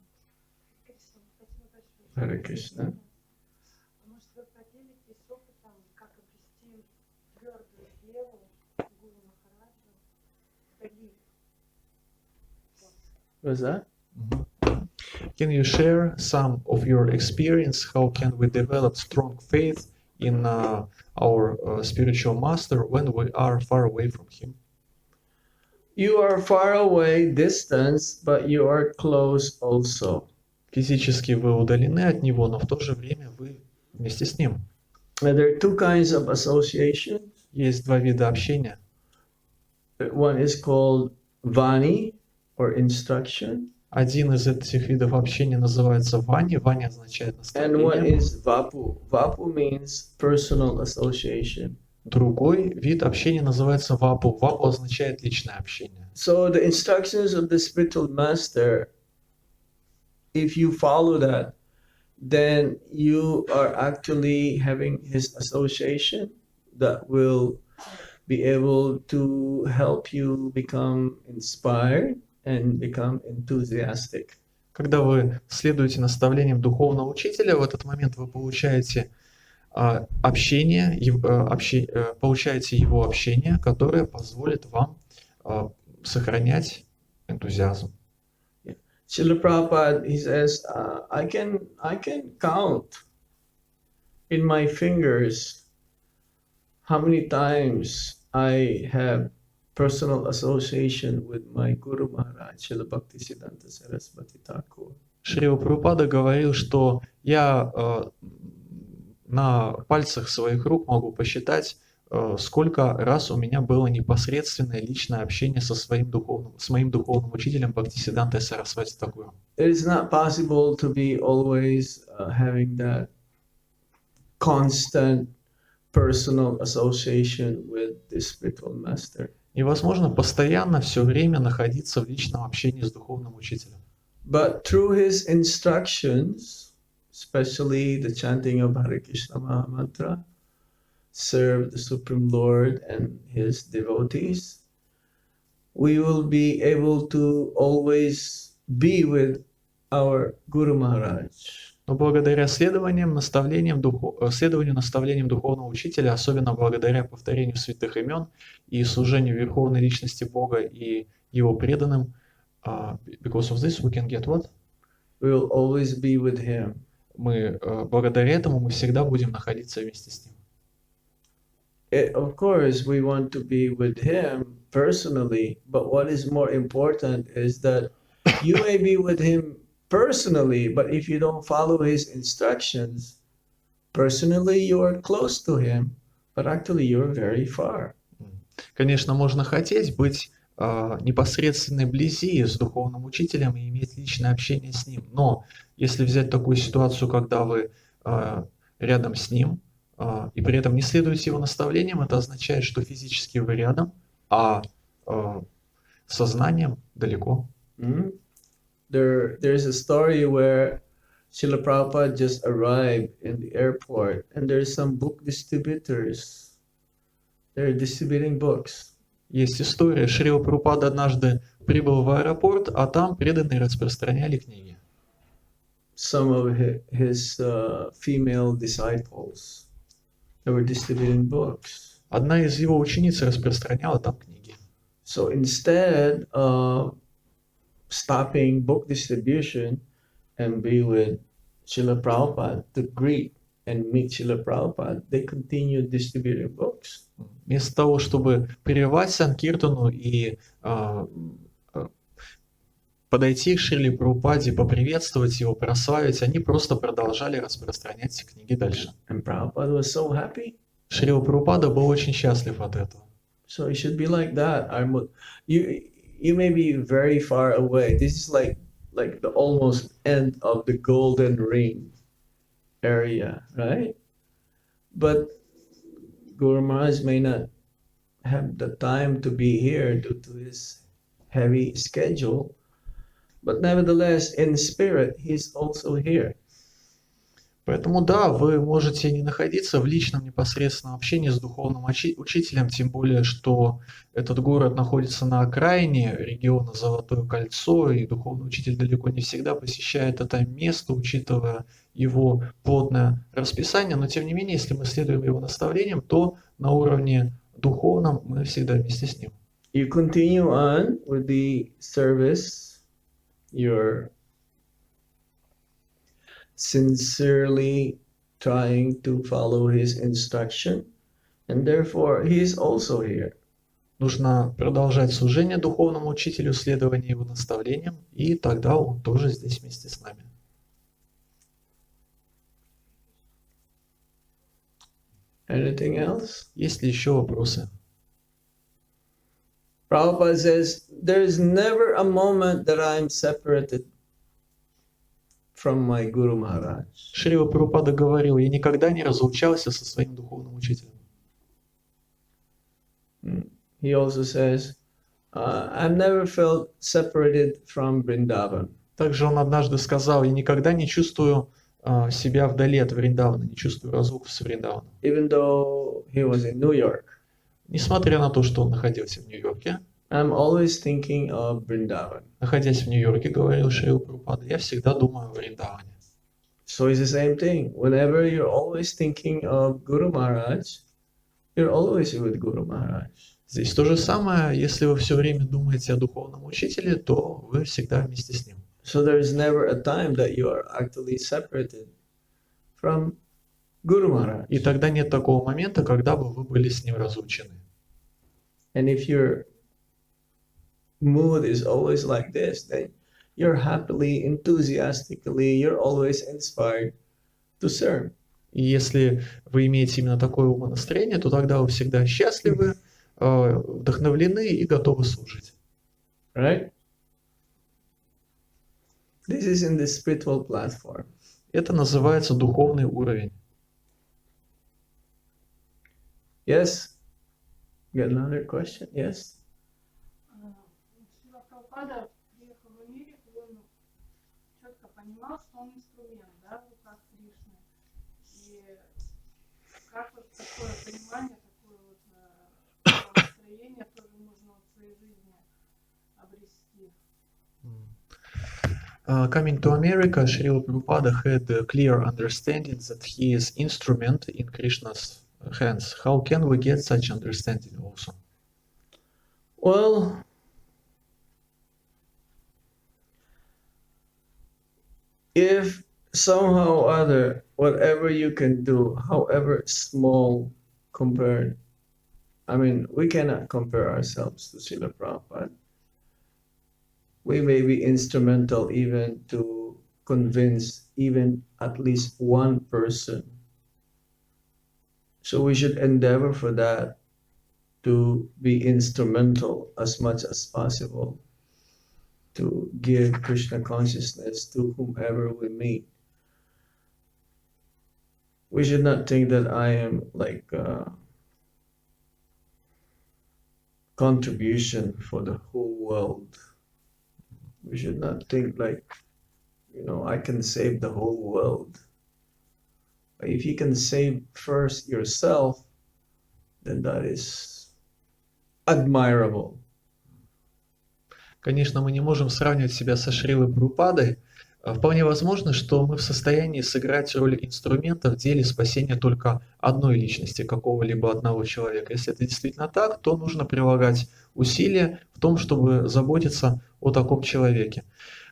Hare Krishna.
Может, вы поделитесь опытом, как обрести твердую веру Гуру Махараджу вдали?
What's that?
Can you share some of your experience? How can we develop strong faith in our spiritual master when we are far away from him?
You are far away, distance, but you are close also.
Физически вы удалены от него, но в то же время вы вместе с ним.
There are two kinds of association.
Есть два вида общения.
One is called vani, or instruction,
Один из этих видов общения называется вани. Вани означает
and one
наставление.
is vapu. Vapu means personal association.
Другой вид общения называется вапу. Вапу означает личное общение.
So the instructions of the spiritual master, if you follow that, then you are actually having his association that will be able to help you become inspired and become enthusiastic.
Когда вы следуете наставлениям духовного учителя, в этот момент вы получаете получаете его общение, которое позволит вам сохранять энтузиазм.
Srila Prabhupada, he says, I can count in my fingers how many times I have personal association with my Guru Maharaj, Srila Bhaktisiddhanta Saraswati Thakur.
Шрила Прабхупада говорил, что я на пальцах своих рук могу посчитать, сколько раз у меня было непосредственное личное общение с моим духовным учителем Бхактисиддантой Сарасвати Такуром.
It is not possible to be always having that constant personal association with the spiritual master.
Невозможно постоянно все время находиться в личном общении с духовным учителем.
But through his instructions, especially the chanting of Hare Krishna Maha Mantra, serve the Supreme Lord and his devotees, we will be able to always be with our Guru Maharaj.
Но благодаря следованию наставлениям духовного учителя, особенно благодаря повторению святых имен и служению Верховной Личности Бога и Его преданным, because of this we can get what?
We will always be with him.
Благодаря этому мы всегда будем находиться вместе с ним.
Of course, we want to be with him personally, but what is more important is that you may be with him personally, but if you don't follow his instructions, personally you are close to him, but actually you're very far.
Конечно, можно хотеть быть непосредственно вблизи с духовным учителем и иметь личное общение с ним, но если взять такую ситуацию, когда вы рядом с ним, и при этом не следуете его наставлениям, это означает, что физически вы рядом, а сознанием далеко.
There's a story where Srila Prabhupada just arrived in the airport and there's some book distributors. They're distributing books.
Есть история. Шрила Прабхупада однажды прибыл в аэропорт, а там преданные распространяли книги.
Some of his female disciples, they were distributing books.
Одна из его учениц распространяла там книги.
So instead of stopping book distribution and be with Srila Prabhupada to greet and meet Srila Prabhupada, they continued distributing books.
Вместо того, чтобы прервать Санкиртану и подойти к Шриле Прабхупаде, поприветствовать его, прославить, они просто продолжали распространять книги дальше.
And Prabhupada was so happy.
Шрила Прабхупада был очень счастлив от этого.
So it should be like that. You may be very far away. This is like the almost end of the golden ring area, right? But Guru Maharaj may not have the time to be here due to his heavy schedule, but nevertheless, in spirit, he's also here.
Поэтому да, вы можете не находиться в личном непосредственном общении с духовным учителем, тем более, что этот город находится на окраине региона Золотое Кольцо, и духовный учитель далеко не всегда посещает это место, учитывая его плотное расписание, но тем не менее, если мы следуем его наставлениям, то на уровне духовном мы всегда вместе с ним.
You continue on with the service, you're sincerely trying to follow his instruction, and therefore he is also here.
Нужно продолжать служение духовному учителю, следование его наставлениям, и тогда он тоже здесь вместе с нами.
Anything else?
Есть ли еще вопросы?
Prabhupada says, there is never a moment that I am separated from my Guru Maharaj.
Шрила Прабхупада говорил, я никогда не разлучался со своим духовным учителем.
He also says, I've never felt separated from Vrindavan.
Также он однажды сказал: «Я никогда не чувствую себя вдали от Вриндавана, не чувствую разлуку с Вриндаваном».
Even though he was in New York,
Несмотря на то, что он находился в Нью-Йорке,
I'm always thinking of Vrindavan.
находясь в Нью-Йорке, говорил Шрила Прабхупада, я всегда думаю о Вриндаване.
So it's the same thing. Whenever you're always thinking of Guru Maharaj, you're always with Guru Maharaj.
Здесь то же самое, если вы все время думаете о духовном учителе, то вы всегда вместе с ним.
So there is never a time that you are actually separated from Guru Maharaj.
И тогда нет такого момента, когда бы вы были с ним разлучены.
And if your mood is always like this, then you're happily, enthusiastically, you're always inspired to serve.
И если вы имеете именно такое умонастроение, то тогда вы всегда счастливы, вдохновлены и готовы служить.
Right? This is in the spiritual platform.
Это называется духовный уровень.
Yes? Got another question? Yes?
Шрила Прабхупада, приехал в Америку, он четко понимал, что он инструмент, да, в руках Кришны. И как вот такое понимание, такое вот настроение тоже можно в своей жизни обрести.
Coming to America, Srila Prabhupada had a clear understanding that he is instrument in Krishna's hands. How can we get such understanding also?
Well, if somehow or other, whatever you can do, however small compared, I mean, we cannot compare ourselves to Srila Prabhupada. We may be instrumental even to convince even at least one person. So we should endeavor for that, to be instrumental as much as possible to give Krishna consciousness to whomever we meet. We should not think that I am like a contribution for the whole world. We should not think like, I can save the whole world. But if you can save first yourself, then that is admirable.
Конечно, мы не можем сравнивать себя со Шрилой Прабхупадой. Вполне возможно, что мы в состоянии сыграть роль инструмента в деле спасения только одной личности, какого-либо одного человека. Если это действительно так, то нужно прилагать усилия в том, чтобы заботиться о таком человеке.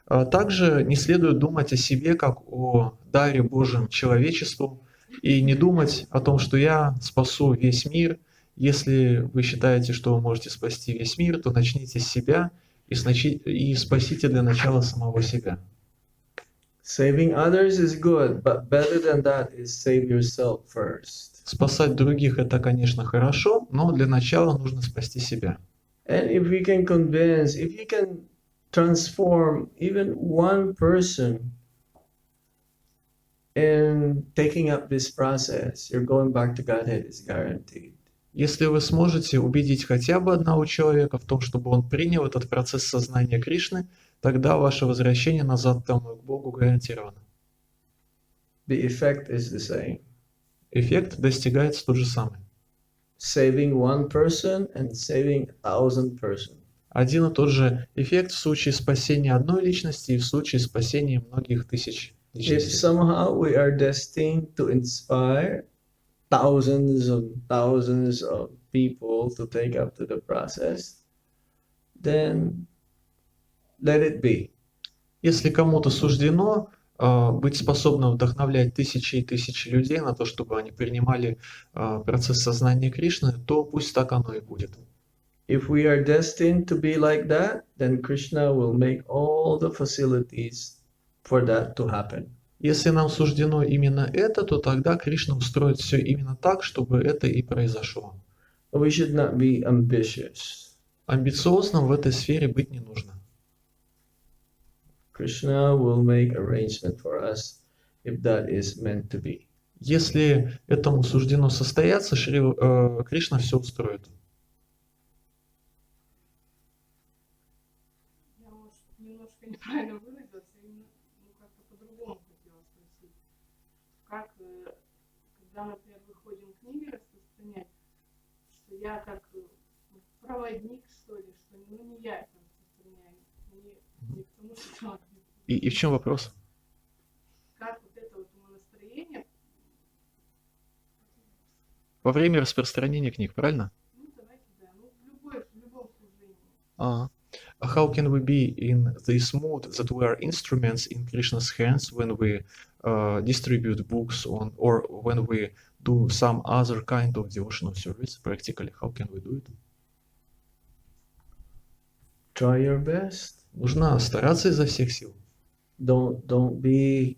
Также не следует думать о себе как о даре Божьем человечеству и не думать о том, что я спасу весь мир. Если вы считаете, что вы можете спасти весь мир, то начните с себя и спасите для начала самого себя.
Saving others is good, but better than that is save yourself first.
Спасать других — это, конечно, хорошо, но для начала нужно спасти себя.
And if we can convince, if you can transform even one person in taking up this process, you're going back to Godhead is guaranteed.
Если вы сможете убедить хотя бы одного человека в том, чтобы он принял этот процесс сознания Кришны, тогда ваше возвращение назад домой к Богу гарантировано.
The effect is the same.
Эффект достигается тот же самый.
Saving one person and saving 1,000 persons.
Один и тот же эффект в случае спасения одной личности и в случае спасения многих тысяч
If
личностей.
somehow we are destined to inspire thousands of people to take up to the process, then let it be.
Если кому-то суждено быть способным вдохновлять тысячи и тысячи людей на то, чтобы они принимали процесс сознания Кришны, то пусть так оно и будет.
If we are destined to be like that, then Krishna will make all the facilities for that to happen.
Если нам суждено именно это, то тогда Кришна устроит все именно так, чтобы это и произошло.
But we should not be ambitious.
Амбициозным в этой сфере быть не нужно.
Krishna will make arrangement for us if that is meant to be.
Если этому суждено состояться, Кришна все устроит.
немножко неправильно выразилась, я именно, ну, как-то по-другому хотела спросить. Как, когда, например, выходим книги распространять, что я как проводник, что ли, что ну, не я это распространяю, не потому что там,
И в чем вопрос?
как вот это вот умонастроение,
Во время распространения книг, правильно?
ну, давайте, да, ну, в любом служении.
Uh, how can we be in this mood that we are instruments in Krishna's hands when we distribute books on, or when we do some other kind of devotional service practically? How can we do it?
Try your best.
Нужно стараться изо всех сил.
Don't be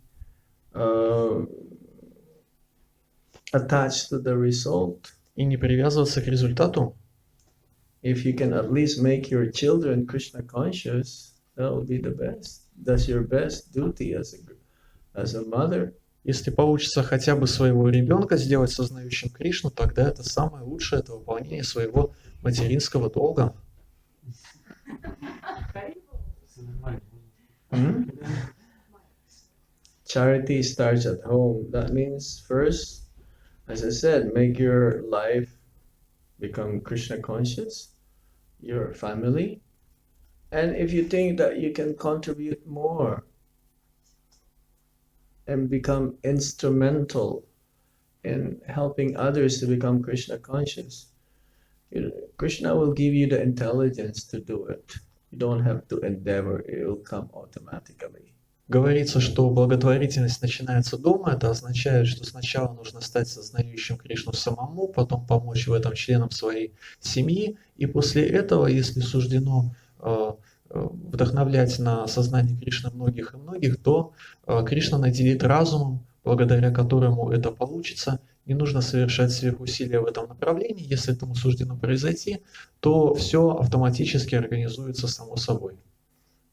attached to the result.
И не привязываться к результату.
If you can at least make your children Krishna conscious, that will be the best. That's your best duty as a mother.
Если получится хотя бы своего ребенка сделать сознающим Кришну, тогда это самое лучшее, это выполнение своего материнского долга.
Все нормально.
Hmm? Charity starts at home. That means first, as I said, make your life become Krishna conscious, your family. And if you think that you can contribute more and become instrumental in helping others to become Krishna conscious, Krishna will give you the intelligence to do it. You don't have to endeavor, it will come automatically.
Говорится, что благотворительность начинается дома. Это означает, что сначала нужно стать сознающим Кришну самому, потом помочь в этом членам своей семьи, и после этого, если суждено вдохновлять на сознание Кришны многих и многих, то Кришна наделит разумом, благодаря которому это получится. Не нужно совершать сверхусилия в этом направлении. Если этому суждено произойти, то все автоматически организуется само собой.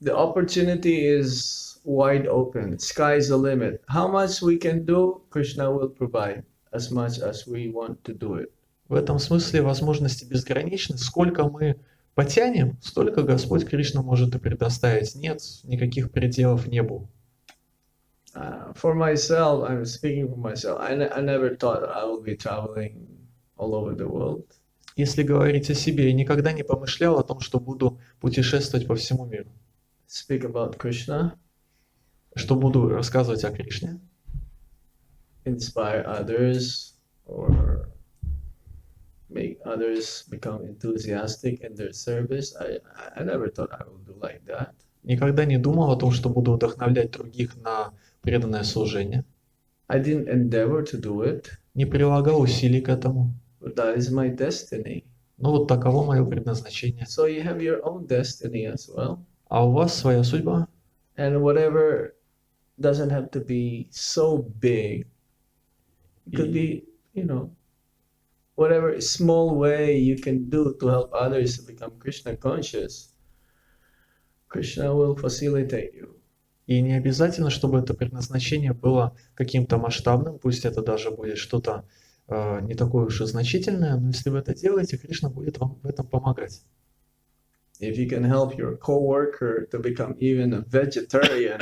The opportunity is wide open. Sky's the limit. How much we can do, Krishna will provide as much as we want to do it.
В этом смысле возможности безграничны. Сколько мы потянем, столько Господь Кришна может и предоставить. Нет никаких пределов небу.
For myself, I'm speaking for myself. I never thought I would be traveling all over the world.
Если говорить о себе, я никогда не помышлял о том, что буду путешествовать по всему миру,
Speak about Krishna,
что буду рассказывать о Кришне,
inspire others, or make others become enthusiastic in their service. I never thought I would do like that.
никогда не думал о том, что буду вдохновлять других на преданное служение,
I didn't endeavor to do it,
не прилагал усилий к этому.
but that is my destiny.
Но вот таково мое предназначение.
So you have your own destiny as well.
А у вас своя судьба.
And whatever doesn't have to be so big. It could be, whatever small way you can do to help others to become Krishna conscious. Krishna will facilitate you.
И не обязательно, чтобы это предназначение было каким-то масштабным, пусть это даже будет что-то не такое уж и значительное, но если вы это делаете, Кришна будет вам в этом помогать.
If you can help your coworker to become even a vegetarian,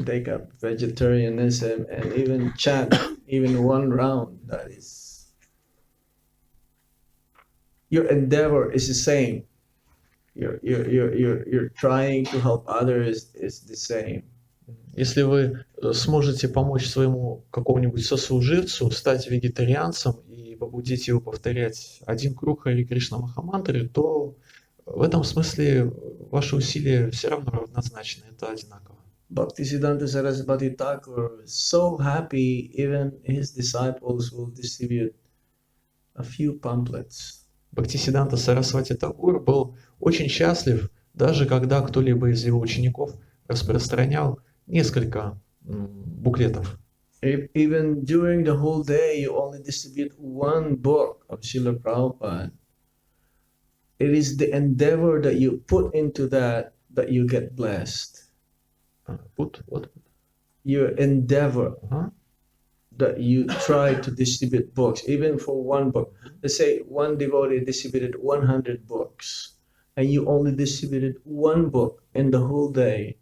take up vegetarianism and even chant even one round, that is, your endeavor is the same. You're trying to help others is the same.
Если вы сможете помочь своему какому-нибудь сослуживцу стать вегетарианцем и побудить его повторять один круг Хари Кришна Махамантры, то в этом смысле ваши усилия все равно равнозначны, это одинаково.
Bhaktisiddhanta Saraswati Thakur was so happy even his disciples will distribute a few pamphlets.
Бхактисиддханта Сарасвати Такур был очень счастлив, даже когда кто-либо из его учеников распространял несколько буклетов.
Even during the whole day, you only distribute one book of Srila Prabhupada. It is the endeavor that you put into that you get blessed.
Вот.
Your endeavor
Ага.
that you try to distribute books, even for one book. Let's say one devotee distributed 100 books. and you only distributed one book in the whole day,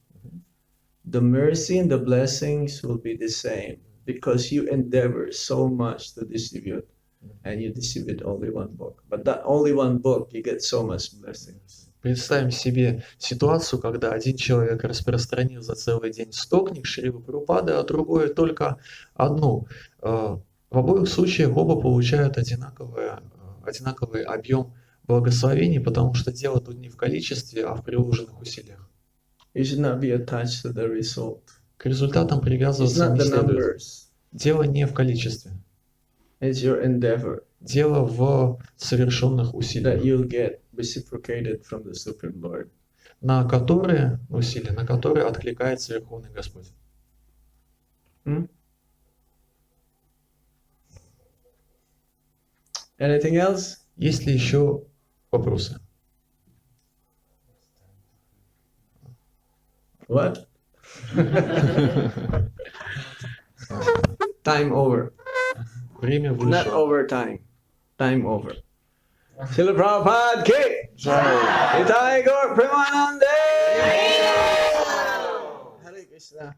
the mercy and the blessings will be the same because you endeavor so much to distribute and you distribute only one book. But that only one book, you get so much blessings.
Представим себе ситуацию, когда один человек распространил за целый день 100 книг Шрилы Прабхупады, а другой только одну. В обоих случаях оба получают одинаковый объем благословений, потому что дело тут не в количестве, а в приложенных усилиях.
You should not be attached to the result.
К результатам
It's
привязываться
not
не
the
следует.
numbers,
Дело не в количестве.
it's your endeavor
Дело в совершенных
that
усилиях,
you'll get reciprocated from the Supreme Lord.
на которые откликается Верховный Господь.
Anything else?
Есть ли еще вопросы?
What? Time over.
Время
Not
вышло.
overtime. Time over. Srila Prabhupada ki Nitai Gaur Premanande. Hare Krishna.